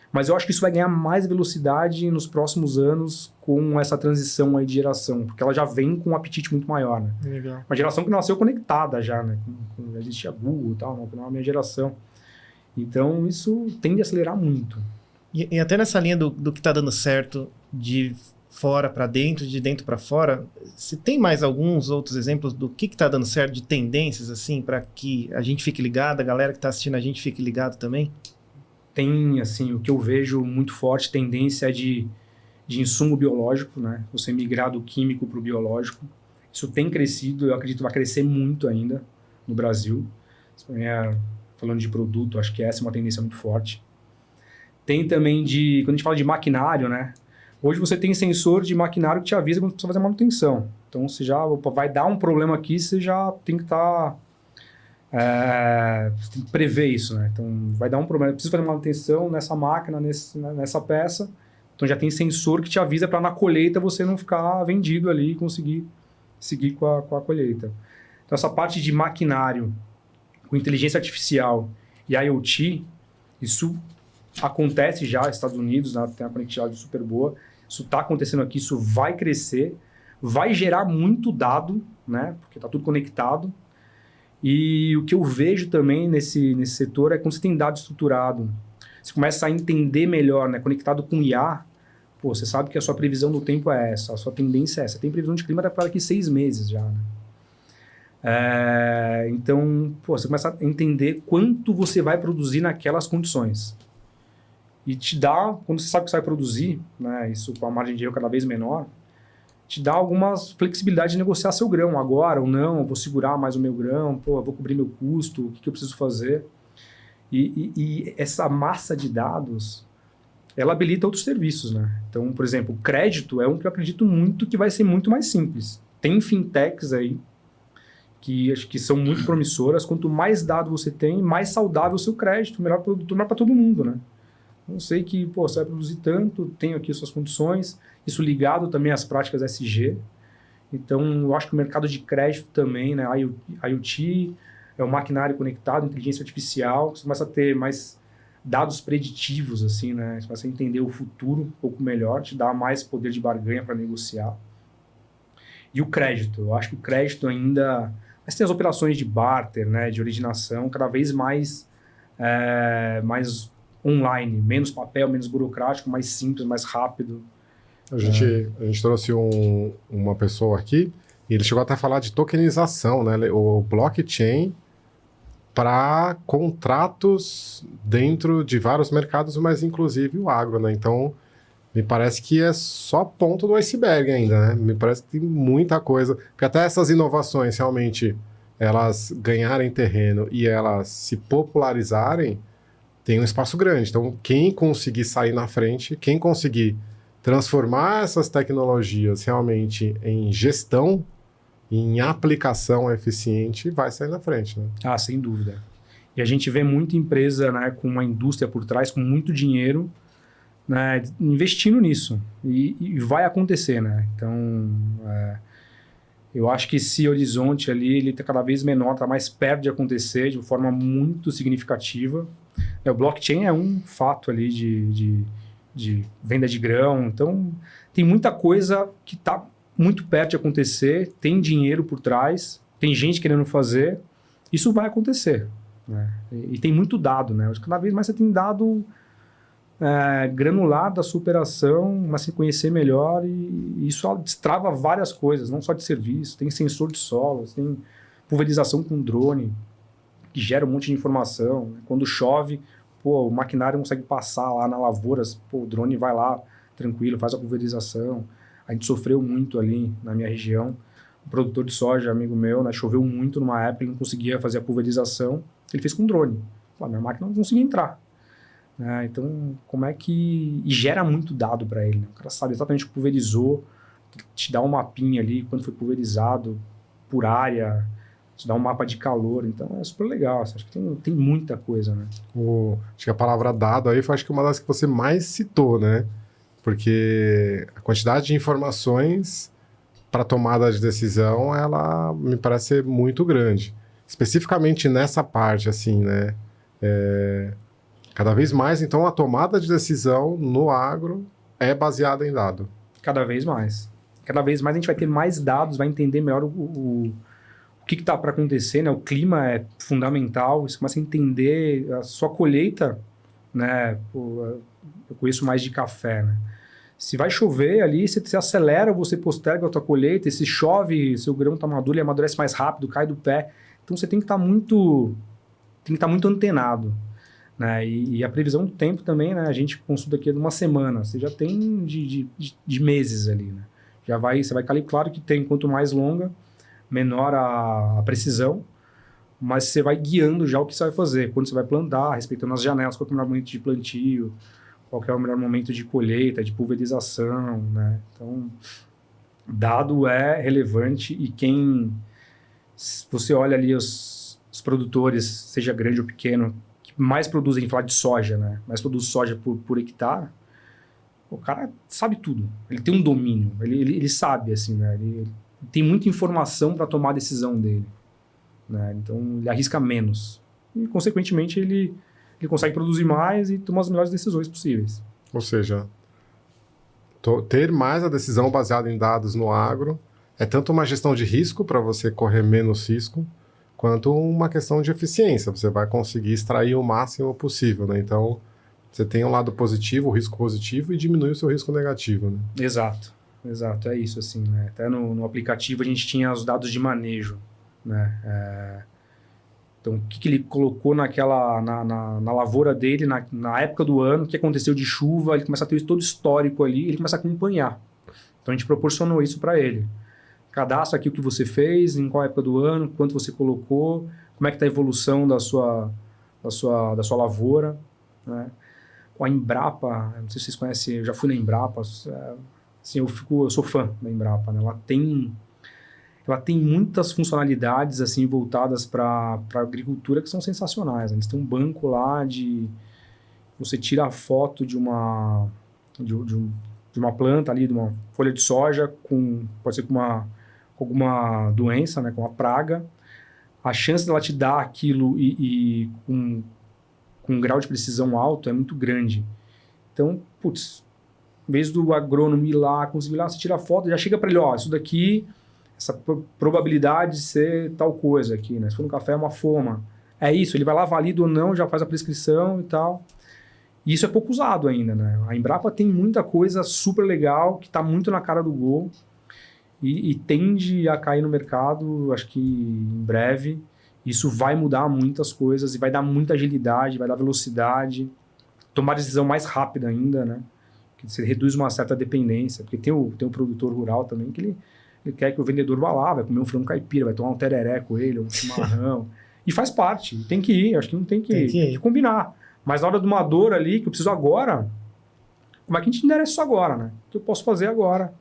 Mas eu acho que isso vai ganhar mais velocidade nos próximos anos com essa transição aí de geração, porque ela já vem com um apetite muito maior, né? Legal. Uma geração que nasceu conectada já, né? Já existia Google e tal, não é a minha geração. Então, isso tende a acelerar muito. E até nessa linha do que está dando certo de fora para dentro, de dentro para fora, você tem mais alguns outros exemplos do que está dando certo, de tendências, assim, para que a gente fique ligado, a galera que está assistindo a gente fique ligado também? Tem, assim, o que eu vejo muito forte, tendência de insumo biológico, né? Você migrar do químico para o biológico. Isso tem crescido, eu acredito que vai crescer muito ainda no Brasil. Falando de produto, acho que essa é uma tendência muito forte. Tem também quando a gente fala de maquinário, né? Hoje você tem sensor de maquinário que te avisa quando precisa fazer manutenção. Então, você já vai dar um problema aqui, você já tem que estar... você tem que prever isso, né? Então, vai dar um problema. Preciso fazer manutenção nessa máquina, nessa peça. Então, já tem sensor que te avisa para na colheita você não ficar vendido ali e conseguir seguir com a colheita. Então, essa parte de maquinário com inteligência artificial e IoT, isso acontece já nos Estados Unidos, né? Tem uma conectividade super boa. Isso está acontecendo aqui, isso vai crescer, vai gerar muito dado, né? Porque está tudo conectado. E o que eu vejo também nesse setor é quando você tem dado estruturado, você começa a entender melhor, né? Conectado com IA, pô, você sabe que a sua previsão do tempo é essa, a sua tendência é essa. Tem previsão de clima para daqui 6 meses já, né? Então, pô, você começa a entender quanto você vai produzir naquelas condições. E te dá, quando você sabe que você vai produzir, né, isso com a margem de erro cada vez menor, te dá algumas flexibilidade de negociar seu grão agora ou não, eu vou segurar mais o meu grão, pô, eu vou cobrir meu custo, o que eu preciso fazer. E essa massa de dados, ela habilita outros serviços, né? Então, por exemplo, o crédito é um que eu acredito muito que vai ser muito mais simples. Tem fintechs aí que acho que são muito promissoras. Quanto mais dado você tem, mais saudável o seu crédito, melhor produto, melhor para todo mundo, né? Eu sei que, pô, você vai produzir tanto, tenho aqui suas condições, isso ligado também às práticas SG. Então, eu acho que o mercado de crédito também, né, IoT, é o maquinário conectado, inteligência artificial, você começa a ter mais dados preditivos, assim, né, você começa a entender o futuro um pouco melhor, te dá mais poder de barganha para negociar. E o crédito, eu acho que o crédito ainda... Mas tem as operações de barter, né, de originação, cada vez mais online, menos papel, menos burocrático, mais simples, mais rápido. A gente trouxe uma pessoa aqui e ele chegou até a falar de tokenização, né? O blockchain para contratos dentro de vários mercados, mas inclusive o agro, né? Então, me parece que é só ponto do iceberg ainda, né? Me parece que tem muita coisa. Porque até essas inovações, realmente, elas ganharem terreno e elas se popularizarem, tem um espaço grande. Então, quem conseguir sair na frente, quem conseguir transformar essas tecnologias realmente em gestão, em aplicação eficiente, vai sair na frente, né? Ah, sem dúvida. E a gente vê muita empresa, né, com uma indústria por trás, com muito dinheiro, né, investindo nisso. E vai acontecer, né? Então, eu acho que esse horizonte ali, ele está cada vez menor, está mais perto de acontecer de uma forma muito significativa. O blockchain é um fato ali de venda de grão. Então, tem muita coisa que está muito perto de acontecer, tem dinheiro por trás, tem gente querendo fazer. Isso vai acontecer, né? E tem muito dado, né? Cada vez mais você tem dado granular da sua operação, mas se conhecer melhor, e isso destrava várias coisas, não só de serviço, tem sensor de solo, tem pulverização com drone, que gera um monte de informação. Quando chove, pô, o maquinário consegue passar lá na lavoura, pô, o drone vai lá tranquilo, faz a pulverização. A gente sofreu muito ali na minha região. O produtor de soja, amigo meu, né, choveu muito numa época, ele não conseguia fazer a pulverização, ele fez com drone. A minha máquina não conseguia entrar. Então, como é que... E gera muito dado para ele, né? O cara sabe exatamente o que pulverizou, te dá um mapinha ali, quando foi pulverizado, por área, te dá um mapa de calor. Então, é super legal. Acho que tem muita coisa, né? Acho que a palavra dado aí foi, acho que uma das que você mais citou, né? Porque a quantidade de informações para tomada de decisão, ela me parece ser muito grande. Especificamente nessa parte, assim, né? Cada vez mais, então, a tomada de decisão no agro é baseada em dado. Cada vez mais. Cada vez mais a gente vai ter mais dados, vai entender melhor o que está para acontecer, né? O clima é fundamental, você começa a entender a sua colheita, né? Eu conheço mais de café, né? Se vai chover ali, você acelera, você posterga a tua colheita, e se chove, seu grão está maduro, ele amadurece mais rápido, cai do pé. Então você tem que estar muito antenado. Né? E a previsão do tempo também, né? A gente consulta aqui de uma semana, você já tem de meses ali, né? Você vai calcular, claro que tem, quanto mais longa, menor a precisão, mas você vai guiando já o que você vai fazer, quando você vai plantar, respeitando as janelas, qual é o momento de plantio, qual que é o melhor momento de colheita, de pulverização, né? Então, dado é relevante e se você olha ali os produtores, seja grande ou pequeno, que mais produzem, falar de soja, né? Mais produz soja por hectare, o cara sabe tudo. Ele tem um domínio, ele sabe, assim, né? Ele tem muita informação para tomar a decisão dele, né? Então, ele arrisca menos. E, consequentemente, ele consegue produzir mais e tomar as melhores decisões possíveis. Ou seja, ter mais a decisão baseada em dados no agro é tanto uma gestão de risco para você correr menos risco, quanto uma questão de eficiência. Você vai conseguir extrair o máximo possível, né? Então, você tem um lado positivo, o risco positivo, e diminui o seu risco negativo, né? Exato, é isso, assim, né? Até no aplicativo a gente tinha os dados de manejo, né? Então, o que ele colocou na lavoura dele, na época do ano, o que aconteceu de chuva, ele começa a ter todo o histórico ali, ele começa a acompanhar. Então, a gente proporcionou isso para ele. Cadastra aqui o que você fez, em qual época do ano, quanto você colocou, como é que está a evolução da sua lavoura, né? Com a Embrapa, não sei se vocês conhecem, eu já fui na Embrapa, assim, eu sou fã da Embrapa, né? Ela tem muitas funcionalidades assim voltadas para a agricultura que são sensacionais. Eles têm um banco lá de você tira a foto de uma planta ali, de uma folha de soja pode ser com alguma doença, né, com uma praga. A chance dela te dar aquilo e com um grau de precisão alto é muito grande. Então, putz, em vez do agrônomo ir lá, conseguir lá, você tira a foto, já chega para ele, ó, isso daqui, essa probabilidade de ser tal coisa aqui, né? Se for no café é uma foma. É isso, ele vai lá, valida ou não, já faz a prescrição e tal. E isso é pouco usado ainda, né? A Embrapa tem muita coisa super legal, que está muito na cara do gol e tende a cair no mercado, acho que em breve. Isso vai mudar muitas coisas e vai dar muita agilidade, vai dar velocidade, tomar decisão mais rápida ainda, né? Que você reduz uma certa dependência, porque tem o produtor rural também que ele quer que o vendedor vá lá, vai comer um frango caipira, vai tomar um tereré com ele, um chimarrão. E faz parte, tem que ir, acho que não tem que combinar. Mas na hora de uma dor ali, que eu preciso agora, como é que a gente endereça isso agora, né? O que eu posso fazer agora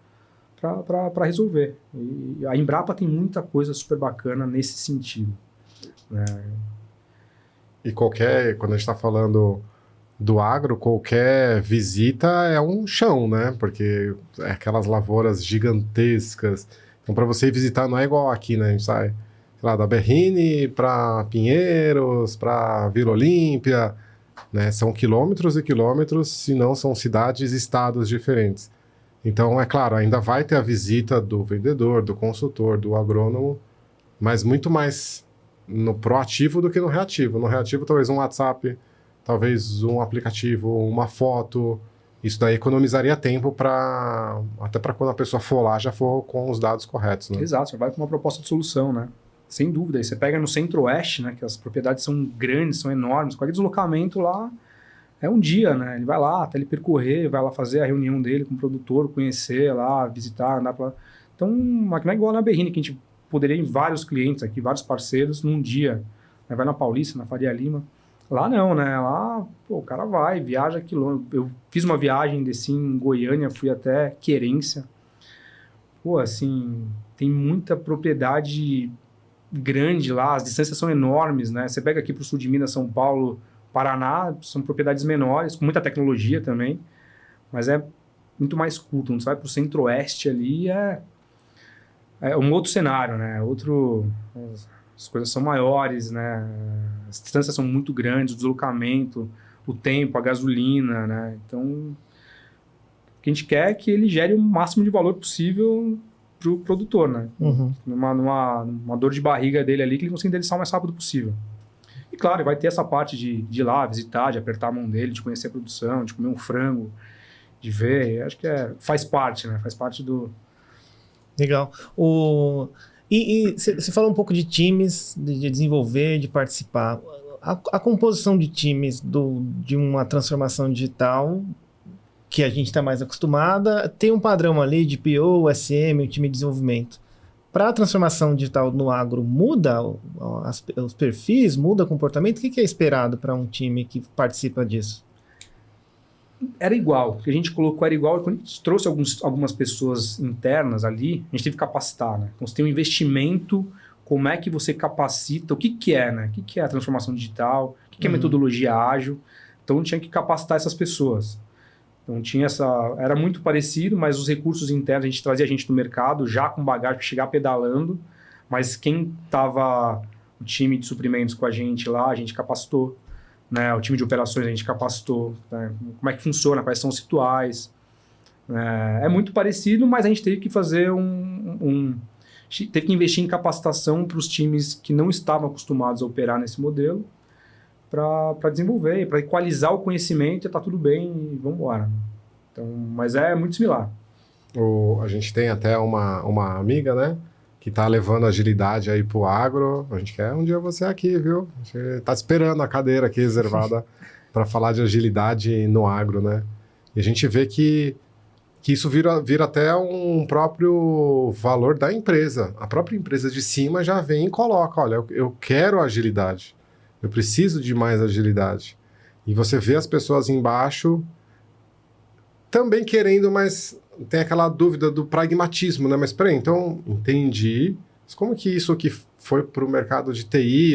para resolver? E a Embrapa tem muita coisa super bacana nesse sentido. E quando a gente está falando do agro, qualquer visita é um chão, né? Porque é aquelas lavouras gigantescas. Então, para você visitar, não é igual aqui, né? A gente sai, sei lá, da Berrini para Pinheiros, para Vila Olímpia, né? São quilômetros e quilômetros, se não são cidades e estados diferentes. Então, é claro, ainda vai ter a visita do vendedor, do consultor, do agrônomo, mas muito mais no proativo do que no reativo. No reativo, talvez um WhatsApp, talvez um aplicativo, uma foto. Isso daí economizaria tempo até para quando a pessoa for lá, já for com os dados corretos, né? Exato, você vai com uma proposta de solução, né? Sem dúvida. Aí você pega no Centro-Oeste, né? Que as propriedades são grandes, são enormes. Qualquer deslocamento lá é um dia, né? Ele vai lá, até ele percorrer, vai lá fazer a reunião dele com o produtor, conhecer lá, visitar, andar pra... Então, não é igual na Berrini, que a gente poderia ir em vários clientes aqui, vários parceiros num dia. Né? Vai na Paulista, na Faria Lima. Lá não, né? Lá, pô, o cara vai, viaja quilômetros. Eu fiz uma viagem desse em Goiânia, fui até Querência. Pô, assim, tem muita propriedade grande lá, as distâncias são enormes, né? Você pega aqui pro sul de Minas, São Paulo, Paraná, são propriedades menores, com muita tecnologia também, mas é muito mais curto. Quando você vai pro Centro-Oeste ali, é um outro cenário, né? As coisas são maiores, né? As distâncias são muito grandes, o deslocamento, o tempo, a gasolina, né? Então, o que a gente quer é que ele gere o máximo de valor possível para o produtor, né? Uhum. Numa dor de barriga dele ali, que ele consiga endereçar o mais rápido possível. E claro, vai ter essa parte de ir lá, visitar, de apertar a mão dele, de conhecer a produção, de comer um frango, de ver. Acho que faz parte, né? Faz parte do... Legal. E você falou um pouco de times, de desenvolver, de participar. A composição de times de uma transformação digital, que a gente está mais acostumada, tem um padrão ali de PO, SM, o time de desenvolvimento. Para a transformação digital no agro, muda os perfis, muda o comportamento? O que é esperado para um time que participa disso? era igual. O que a gente colocou era igual. Quando a gente trouxe algumas pessoas internas ali, a gente teve que capacitar, né? Então, você tem um investimento, como é que você capacita, o que que é, né? O que que é a transformação digital, o que que é metodologia ágil. Então, tinha que capacitar essas pessoas. Então, era muito parecido, mas os recursos internos, a gente trazia a gente do mercado, já com bagagem, para chegar pedalando, mas quem estava, o time de suprimentos com a gente lá, a gente capacitou. Né, o time de operações a gente capacitou, né, como é que funciona, quais são os rituais. É muito parecido, mas a gente teve que fazer teve que investir em capacitação para os times que não estavam acostumados a operar nesse modelo, para desenvolver, para equalizar o conhecimento e tá tudo bem e vamos embora. Então, mas é muito similar. A gente tem até uma amiga, né? Que tá levando agilidade aí pro agro. A gente quer um dia você aqui, viu? A gente tá esperando a cadeira aqui reservada para falar de agilidade no agro, né? E a gente vê que isso vira até um próprio valor da empresa. A própria empresa de cima já vem e coloca, olha, eu quero agilidade. Eu preciso de mais agilidade. E você vê as pessoas embaixo também querendo, mas tem aquela dúvida do pragmatismo, né? Mas peraí, então, entendi. Mas como que isso aqui foi para o mercado de TI?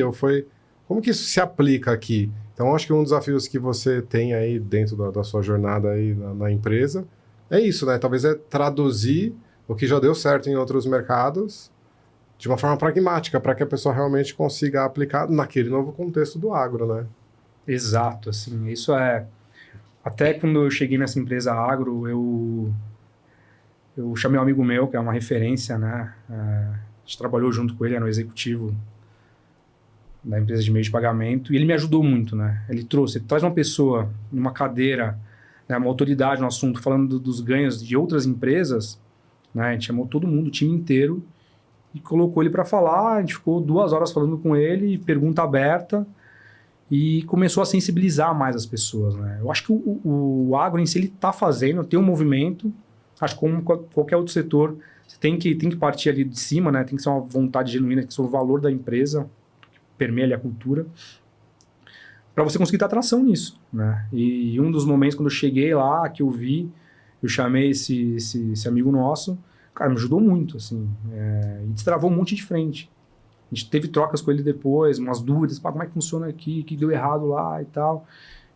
Como que isso se aplica aqui? Então, acho que um dos desafios que você tem aí dentro da sua jornada aí na empresa é isso, né? Talvez é traduzir o que já deu certo em outros mercados de uma forma pragmática, para que a pessoa realmente consiga aplicar naquele novo contexto do agro, né? Exato, assim, isso é... Até quando eu cheguei nessa empresa agro, eu chamei um amigo meu, que é uma referência, né? A gente trabalhou junto com ele, era um executivo da empresa de meio de pagamento, e ele me ajudou muito, né? Ele traz uma pessoa numa cadeira, né, uma autoridade no assunto, falando dos ganhos de outras empresas, né? A gente chamou todo mundo, o time inteiro, e colocou ele para falar. A gente ficou 2 horas falando com ele, pergunta aberta, e começou a sensibilizar mais as pessoas, né? Eu acho que o agro em si, ele está fazendo, tem um movimento. Acho que como qualquer outro setor, você tem que partir ali de cima, né? Tem que ser uma vontade genuína, tem que ser o valor da empresa, que permeia ali a cultura, para você conseguir ter atração nisso, né? E um dos momentos, quando eu cheguei lá, que eu chamei esse amigo nosso, cara, me ajudou muito, assim, e destravou um monte de frente. A gente teve trocas com ele depois, umas dúvidas, como é que funciona aqui, o que deu errado lá e tal,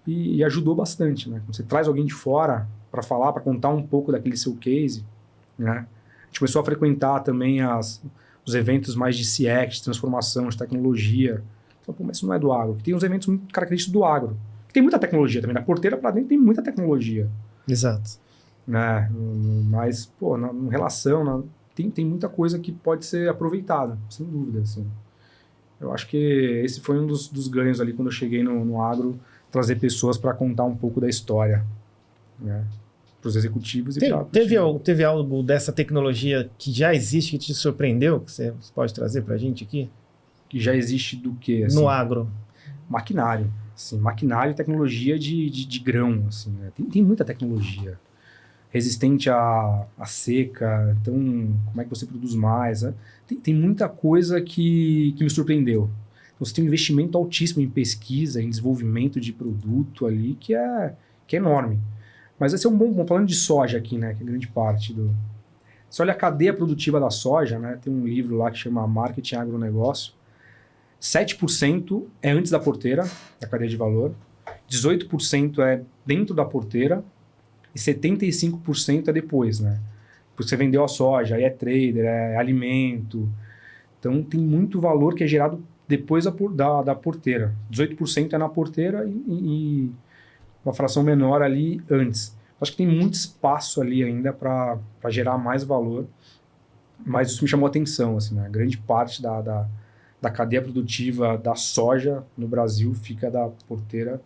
e ajudou bastante, né? Quando você traz alguém de fora para falar, para contar um pouco daquele seu case, né? A gente começou a frequentar também os eventos mais de CX, de transformação, de tecnologia. Falei, pô, mas isso não é do agro. Tem uns eventos muito característicos do agro. Tem muita tecnologia também. Da porteira para dentro tem muita tecnologia. Exato. Né? Mas, pô, na relação, tem muita coisa que pode ser aproveitada, sem dúvida. Assim. Eu acho que esse foi um dos ganhos ali quando eu cheguei no agro, trazer pessoas para contar um pouco da história, né? Para os executivos e para... Teve algo dessa tecnologia que já existe, que te surpreendeu, que você pode trazer para a gente aqui? Que já existe do quê? Assim, no agro. Maquinário. Assim, maquinário e tecnologia de grão. Assim, né? Tem muita tecnologia. Resistente à seca. Então, como é que você produz mais? Né? Tem muita coisa que me surpreendeu. Então, você tem um investimento altíssimo em pesquisa, em desenvolvimento de produto ali, que é enorme. Mas esse é um bom falando de soja aqui, né? Que é grande parte do... Você olha a cadeia produtiva da soja, né? Tem um livro lá que chama Marketing Agronegócio. 7% é antes da porteira, da cadeia de valor. 18% é dentro da porteira. E 75% é depois, né? Porque você vendeu a soja, aí é trader, é alimento. Então, tem muito valor que é gerado depois da porteira. 18% é na porteira e uma fração menor ali antes. Acho que tem muito espaço ali ainda para gerar mais valor, mas isso me chamou a atenção. Assim, né? Grande parte da cadeia produtiva da soja no Brasil fica da porteira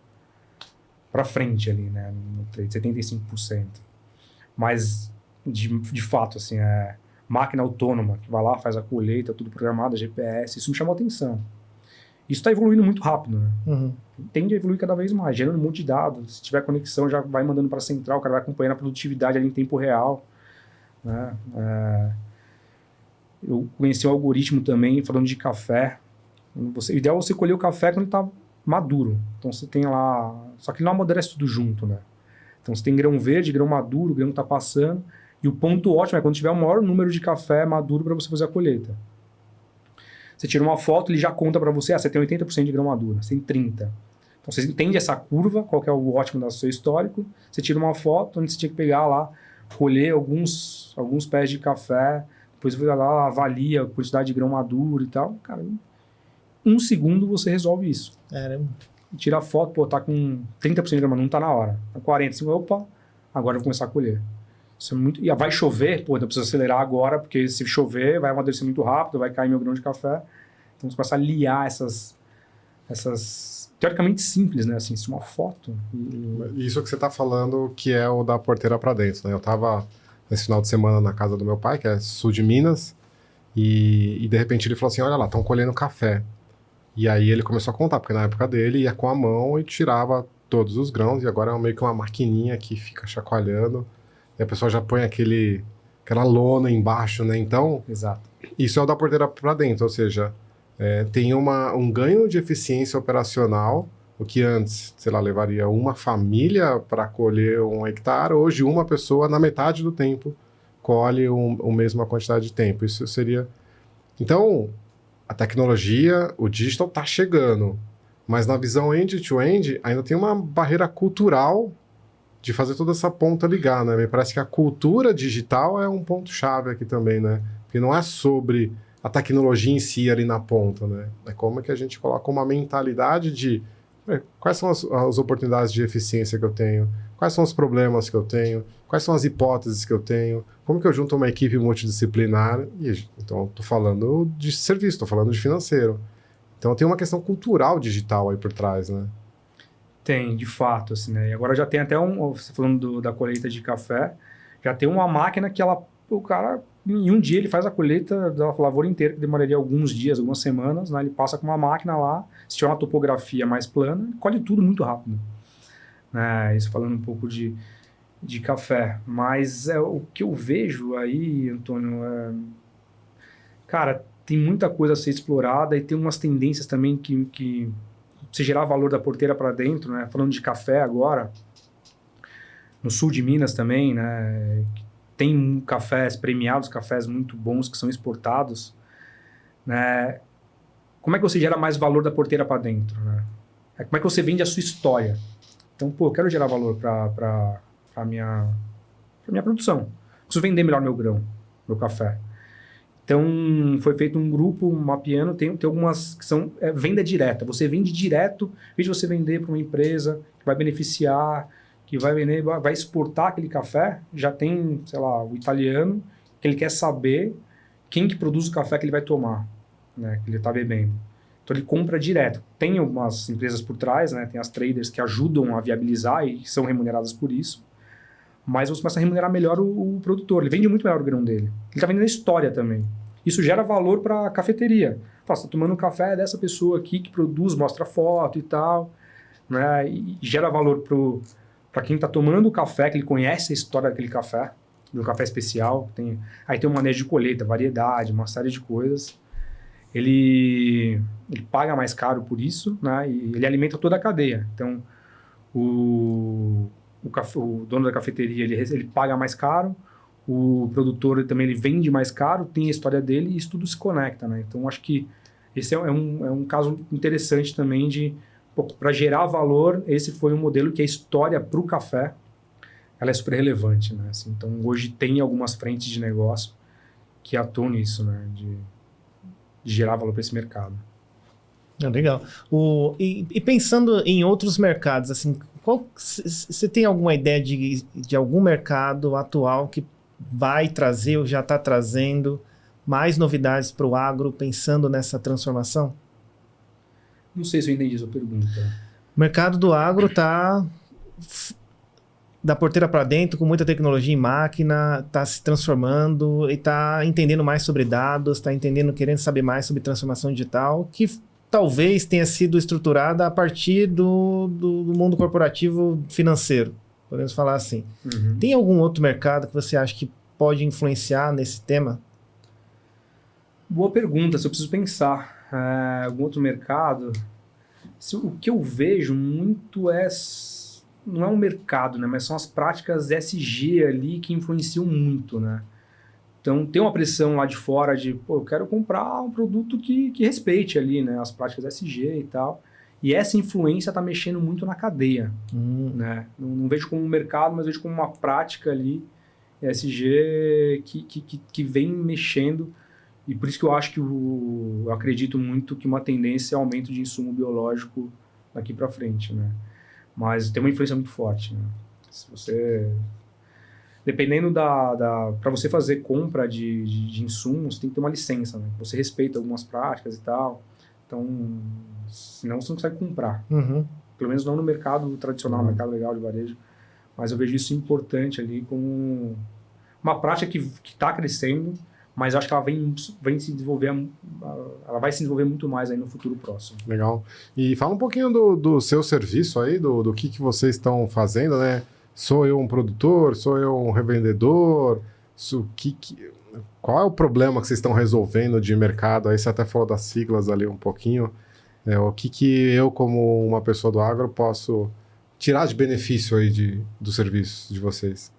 para frente ali, né? No trade, 75%. Mas, de fato, assim, máquina autônoma, que vai lá, faz a colheita, tudo programado, GPS, isso me chamou a atenção. Isso está evoluindo muito rápido, né? Uhum. Tende a evoluir cada vez mais, gerando um monte de dados. Se tiver conexão, já vai mandando para a central, o cara vai acompanhando a produtividade ali em tempo real. Né? Eu conheci um algoritmo também, falando de café. O ideal é você colher o café quando ele está maduro. Então você tem lá... Só que ele não amadurece tudo junto, né? Então Então você tem grão verde, grão maduro, grão que está passando. E o ponto ótimo é quando tiver o maior número de café maduro para você fazer a colheita. Você tira uma foto, ele já conta para você, você tem 80% de grão maduro, você tem 30%. Então você entende essa curva, qual que é o ótimo do seu histórico, você tira uma foto onde você tinha que pegar lá, colher alguns pés de café, depois vai lá, avalia a quantidade de grão maduro e tal. Cara, em 1 segundo você resolve isso. Tira a foto, pô, tá com 30% de grão maduro, não tá na hora. Tá 40%, opa, agora eu vou começar a colher. Isso é muito... E vai chover, pô, então eu preciso acelerar agora, porque se chover vai amadurecer muito rápido, vai cair meu grão de café. Então você começa a liar essas teoricamente simples, né? Assim, uma foto. Isso que você tá falando que é o da porteira para dentro, né? Eu tava nesse final de semana na casa do meu pai, que é sul de Minas, e de repente ele falou assim, olha lá, estão colhendo café. E aí ele começou a contar, porque na época dele ia com a mão e tirava todos os grãos, e agora é meio que uma maquininha que fica chacoalhando. E a pessoa já põe aquela lona embaixo, né? Então, exato. Isso é o da porteira para dentro, ou seja, tem um ganho de eficiência operacional, o que antes, sei lá, levaria uma família para colher 1 hectare, hoje uma pessoa, na metade do tempo, colhe a mesma quantidade de tempo. Isso seria... Então, a tecnologia, o digital está chegando, mas na visão end-to-end ainda tem uma barreira cultural de fazer toda essa ponta ligar, né? Me parece que a cultura digital é um ponto-chave aqui também, né? Porque não é sobre a tecnologia em si ali na ponta, né? É como é que a gente coloca uma mentalidade de quais são as oportunidades de eficiência que eu tenho, quais são os problemas que eu tenho, quais são as hipóteses que eu tenho, como que eu junto uma equipe multidisciplinar, então estou falando de serviço, estou falando de financeiro. Então tem uma questão cultural digital aí por trás, né? Tem, de fato, assim, né? E agora já tem até você falando da colheita de café, já tem uma máquina que o cara, em um dia ele faz a colheita da lavoura inteira, que demoraria alguns dias, algumas semanas, né? Ele passa com uma máquina lá, se tiver uma topografia mais plana, colhe tudo muito rápido. Isso falando um pouco de café. Mas o que eu vejo aí, Antônio, cara, tem muita coisa a ser explorada e tem umas tendências também que se gerar valor da porteira para dentro, né? Falando de café agora, no sul de Minas também, né? Tem cafés premiados, cafés muito bons que são exportados, né? Como é que você gera mais valor da porteira para dentro, né? Como é que você vende a sua história? Então, pô, eu quero gerar valor para a minha produção. Preciso vender melhor meu grão, meu café. Então, foi feito um grupo mapeando, tem algumas que são venda direta. Você vende direto, em vez de você vender para uma empresa que vai beneficiar, que vai vender, vai exportar aquele café, já tem, sei lá, o italiano, que ele quer saber quem que produz o café que ele vai tomar, né, que ele está bebendo. Então, ele compra direto. Tem algumas empresas por trás, né, tem as traders que ajudam a viabilizar e são remuneradas por isso. Mas você começa a remunerar melhor o produtor. Ele vende muito melhor o grão dele. Ele está vendendo a história também. Isso gera valor para a cafeteria. Você está tomando um café dessa pessoa aqui que produz, mostra foto e tal. Né? E gera valor para quem está tomando o café, que ele conhece a história daquele café, do café especial. Aí tem um manejo de colheita, variedade, uma série de coisas. Ele paga mais caro por isso, né? E ele alimenta toda a cadeia. Então, o dono da cafeteria ele paga mais caro, o produtor também ele vende mais caro, tem a história dele e isso tudo se conecta, né? Então acho que esse é um caso interessante também para gerar valor. Esse foi um modelo que a história para o café ela é super relevante, né? Assim, então hoje tem algumas frentes de negócio que atuam nisso, né? De gerar valor para esse mercado. Legal. E pensando em outros mercados, assim, você tem alguma ideia de algum mercado atual que vai trazer ou já está trazendo mais novidades para o agro, pensando nessa transformação? Não sei se eu entendi a sua pergunta. O mercado do agro está da porteira para dentro, com muita tecnologia em máquina, está se transformando e está entendendo mais sobre dados, está querendo saber mais sobre transformação digital, que talvez tenha sido estruturada a partir do mundo corporativo financeiro, podemos falar assim. Uhum. Tem algum outro mercado que você acha que pode influenciar nesse tema? Boa pergunta, se eu preciso pensar. Algum outro mercado? O que eu vejo muito não é um mercado, né? Mas são as práticas ESG ali que influenciam muito, né? Então, tem uma pressão lá de fora de, pô, eu quero comprar um produto que respeite ali, né? As práticas ESG e tal. E essa influência está mexendo muito na cadeia, né? Não vejo como um mercado, mas vejo como uma prática ali ESG que vem mexendo. E por isso que eu acho que eu acredito muito que uma tendência é aumento de insumo biológico daqui para frente, né? Mas tem uma influência muito forte, né? Se você... Dependendo para você fazer compra de insumos, tem que ter uma licença, né? Você respeita algumas práticas e tal. Então, senão você não consegue comprar. Pelo menos não no mercado tradicional, mercado legal de varejo. Mas eu vejo isso importante ali como uma prática que está crescendo, mas eu acho que ela vem se desenvolver, ela vai se desenvolver muito mais aí no futuro próximo. Legal. E fala um pouquinho do seu serviço aí, do que vocês estão fazendo, né? Sou eu um produtor? Sou eu um revendedor? Qual é o problema que vocês estão resolvendo de mercado? Aí você até falou das siglas ali um pouquinho. O que eu, como uma pessoa do agro, posso tirar de benefício aí do serviço de vocês?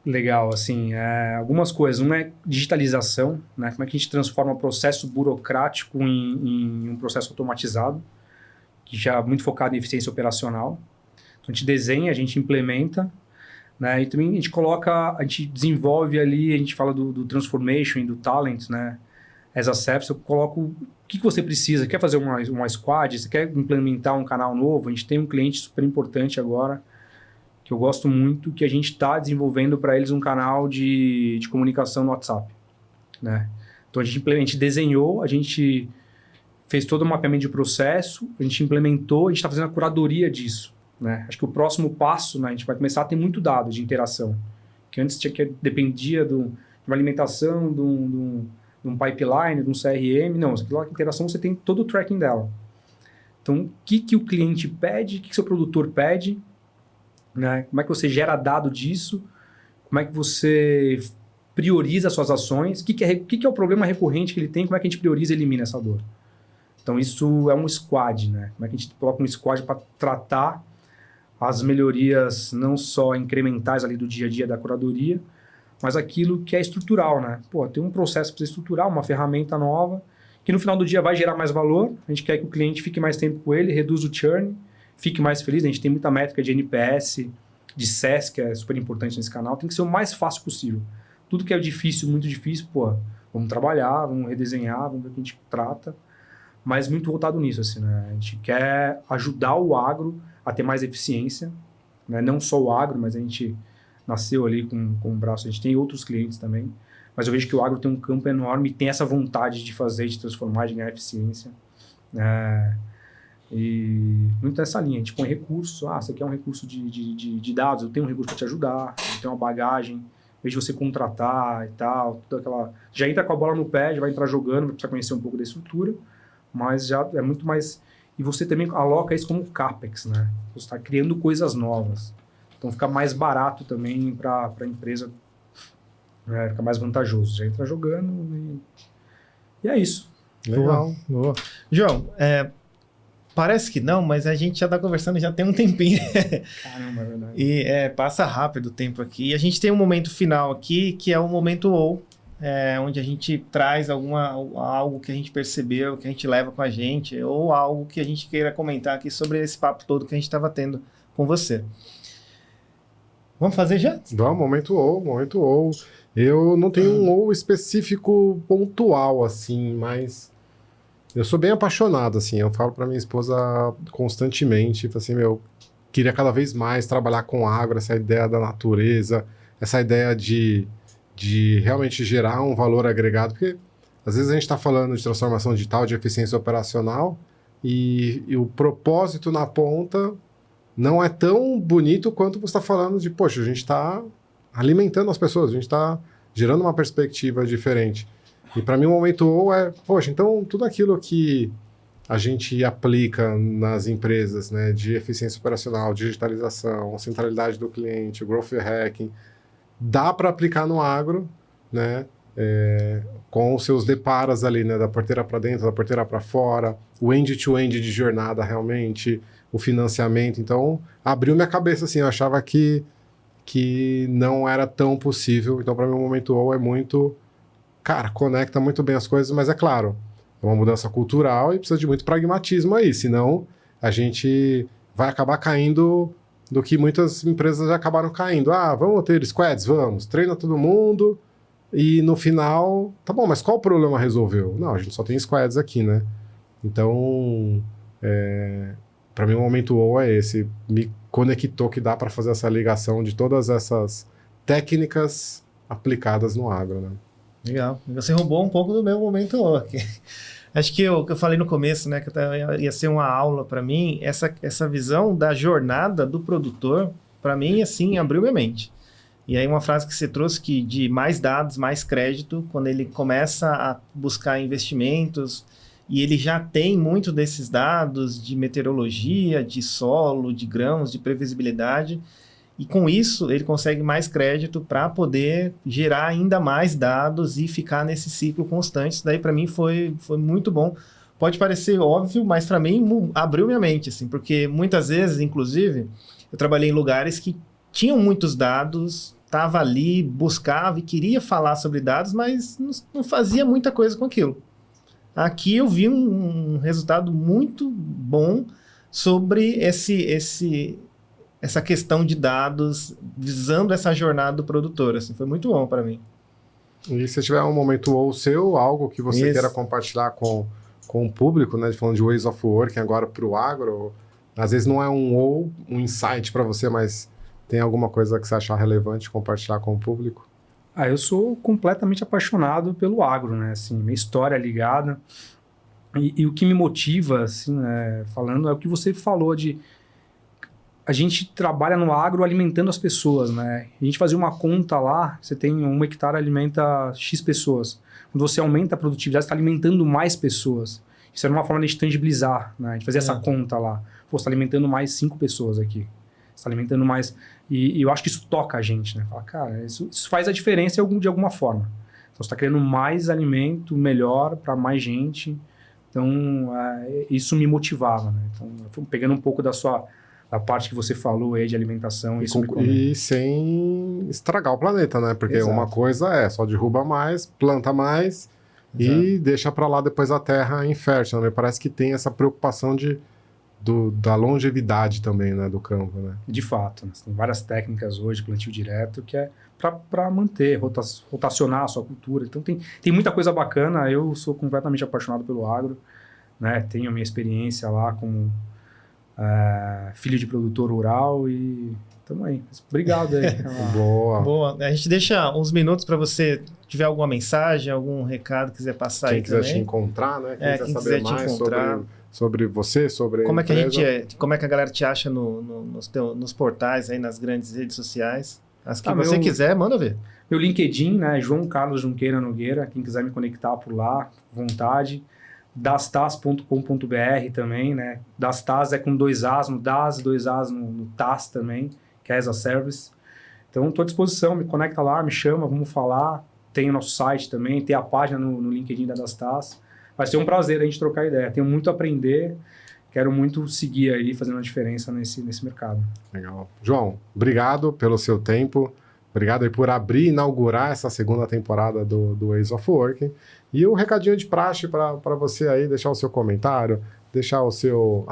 Legal, assim, algumas coisas. Uma é digitalização, né? Como é que a gente transforma o processo burocrático em um processo automatizado, que já é muito focado em eficiência operacional. Então, a gente desenha, a gente implementa, né? E também a gente desenvolve ali, a gente fala do transformation e do talent, né? As a service, eu coloco o que você precisa. Quer fazer uma squad? Você quer implementar um canal novo? A gente tem um cliente super importante agora, que eu gosto muito, que a gente está desenvolvendo para eles um canal de comunicação no WhatsApp, né? Então, a gente desenhou, a gente fez todo o mapeamento de processo, a gente implementou, a gente está fazendo a curadoria disso, né? Acho que o próximo passo, né, a gente vai começar a ter muito dado de interação, que antes dependia de uma alimentação, de um pipeline, de um CRM. Não, aquela interação você tem todo o tracking dela. Então, o que o cliente pede, o que seu produtor pede, né? Como é que você gera dado disso? Como é que você prioriza suas ações? O que é o problema recorrente que ele tem? Como é que a gente prioriza e elimina essa dor? Então, isso é um squad, né? Como é que a gente coloca um squad para tratar as melhorias não só incrementais ali do dia a dia da curadoria, mas aquilo que é estrutural, né? Pô, tem um processo para você estruturar, uma ferramenta nova, que no final do dia vai gerar mais valor. A gente quer que o cliente fique mais tempo com ele, reduz o churn, fique mais feliz. A gente tem muita métrica de NPS, de SES, que é super importante nesse canal. Tem que ser o mais fácil possível. Tudo que é difícil, muito difícil, pô, vamos trabalhar, vamos redesenhar, vamos ver o que a gente trata. Mas muito voltado nisso, assim, né? A gente quer ajudar o agro a ter mais eficiência, né? Não só o agro, mas a gente nasceu ali com o braço. A gente tem outros clientes também. Mas eu vejo que o agro tem um campo enorme e tem essa vontade de fazer, de transformar, de ganhar eficiência. E muito nessa linha, a gente põe recursos. Você quer um recurso de dados, eu tenho um recurso para te ajudar, eu tenho uma bagagem, em vez de você contratar e tal, toda aquela... Já entra com a bola no pé, já vai entrar jogando, vai precisar conhecer um pouco da estrutura, mas já é muito mais... E você também aloca isso como CAPEX, né? Você está criando coisas novas. Então fica mais barato também para a empresa, né? Fica mais vantajoso. Já entra jogando e é isso. Legal. Boa. João, parece que não, mas a gente já está conversando já tem um tempinho. Caramba, é verdade. E passa rápido o tempo aqui. E a gente tem um momento final aqui, que é o momento ou, onde a gente traz algo que a gente percebeu, que a gente leva com a gente, ou algo que a gente queira comentar aqui sobre esse papo todo que a gente estava tendo com você. Vamos fazer já? Vamos, momento ou. Eu não tenho um ou específico pontual, assim, mas eu sou bem apaixonado, assim. Eu falo para minha esposa constantemente, assim, queria cada vez mais trabalhar com agro, essa ideia da natureza, essa ideia de realmente gerar um valor agregado, porque às vezes a gente está falando de transformação digital, de eficiência operacional, e o propósito na ponta não é tão bonito quanto você está falando de, poxa, a gente está alimentando as pessoas, a gente está gerando uma perspectiva diferente. E para mim o momento ou poxa, então tudo aquilo que a gente aplica nas empresas, né, de eficiência operacional, digitalização, centralidade do cliente, growth hacking, dá para aplicar no agro, né, com os seus deparas ali, né, da porteira para dentro, da porteira para fora, o end-to-end de jornada realmente, o financiamento. Então, abriu minha cabeça, assim, eu achava que não era tão possível. Então, para mim, o Momento OU é muito... Cara, conecta muito bem as coisas, mas é claro, é uma mudança cultural e precisa de muito pragmatismo aí, senão a gente vai acabar caindo do que muitas empresas já acabaram caindo. Ah, vamos ter squads? Vamos. Treina todo mundo e no final... Tá bom, mas qual o problema resolveu? Não, a gente só tem squads aqui, né? Então, para mim o Momento OU é esse. Me conectou que dá para fazer essa ligação de todas essas técnicas aplicadas no agro, né? Legal. Você roubou um pouco do meu Momento OU aqui. Acho que o que eu falei no começo, né, que ia ser uma aula para mim, essa visão da jornada do produtor, para mim, assim, abriu minha mente. E aí uma frase que você trouxe, que de mais dados, mais crédito, quando ele começa a buscar investimentos, e ele já tem muito desses dados de meteorologia, de solo, de grãos, de previsibilidade, e com isso ele consegue mais crédito para poder gerar ainda mais dados e ficar nesse ciclo constante. Isso daí para mim foi muito bom. Pode parecer óbvio, mas para mim abriu minha mente, assim, porque muitas vezes, inclusive, eu trabalhei em lugares que tinham muitos dados, estava ali, buscava e queria falar sobre dados, mas não fazia muita coisa com aquilo. Aqui eu vi um resultado muito bom sobre essa questão de dados, visando essa jornada do produtor. Assim, foi muito bom para mim. E se tiver um momento ou seu, algo que você queira compartilhar com o público, né, falando de Ways of Working agora para o agro, às vezes não é um insight para você, mas tem alguma coisa que você achar relevante compartilhar com o público? Eu sou completamente apaixonado pelo agro, né? Assim, minha história é ligada. E o que me motiva, assim, né, falando, é o que você falou de... A gente trabalha no agro alimentando as pessoas, né? A gente fazia uma conta lá, você tem 1 hectare alimenta X pessoas. Quando você aumenta a produtividade, você está alimentando mais pessoas. Isso era uma forma de a gente tangibilizar, né? A gente fazia essa conta lá. Pô, você está alimentando mais 5 pessoas aqui. Você está alimentando mais... E eu acho que isso toca a gente, né? Fala, cara, isso faz a diferença de alguma forma. Então, você está criando mais alimento, melhor para mais gente. Então, isso me motivava, né? Então, pegando um pouco da parte que você falou aí de alimentação, e sem estragar o planeta, né? Porque uma coisa só derruba mais, planta mais e deixa para lá depois a terra infértil, né? Parece que tem essa preocupação da longevidade também, né, do campo, né? De fato, né? Tem várias técnicas hoje, plantio direto, que é para manter, rotacionar a sua cultura. Então tem muita coisa bacana. Eu sou completamente apaixonado pelo agro, né? Tenho a minha experiência lá como filho de produtor rural e tamo aí. Obrigado aí. Boa. A gente deixa uns minutos para você, tiver alguma mensagem, algum recado, quiser passar aí também. Quem quiser te encontrar, né? Quem quiser saber mais sobre você, sobre como é que como é que a galera te acha nos portais aí, nas grandes redes sociais? As que você quiser, manda ver. Meu LinkedIn, né? João Carlos Junqueira Nogueira. Quem quiser me conectar por lá, vontade. dastas.com.br também, né? Dastas é com 2 As no DAS, 2 As no TAS também, que é as a service. Então, estou à disposição, me conecta lá, me chama, vamos falar. Tem o nosso site também, tem a página no LinkedIn da Dastas. Vai ser um prazer a gente trocar ideia. Tenho muito a aprender, quero muito seguir aí, fazendo uma diferença nesse mercado. Legal. João, obrigado pelo seu tempo. Obrigado aí por inaugurar essa 2ª temporada do Ways of Working. E o recadinho de praxe para você aí, deixar o seu comentário, deixar a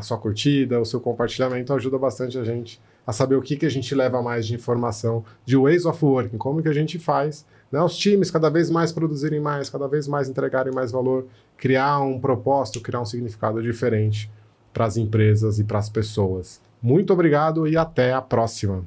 sua curtida, o seu compartilhamento, ajuda bastante a gente a saber o que a gente leva mais de informação de Ways of Working, como que a gente faz, né, os times cada vez mais produzirem mais, cada vez mais entregarem mais valor, criar um propósito, criar um significado diferente para as empresas e para as pessoas. Muito obrigado e até a próxima.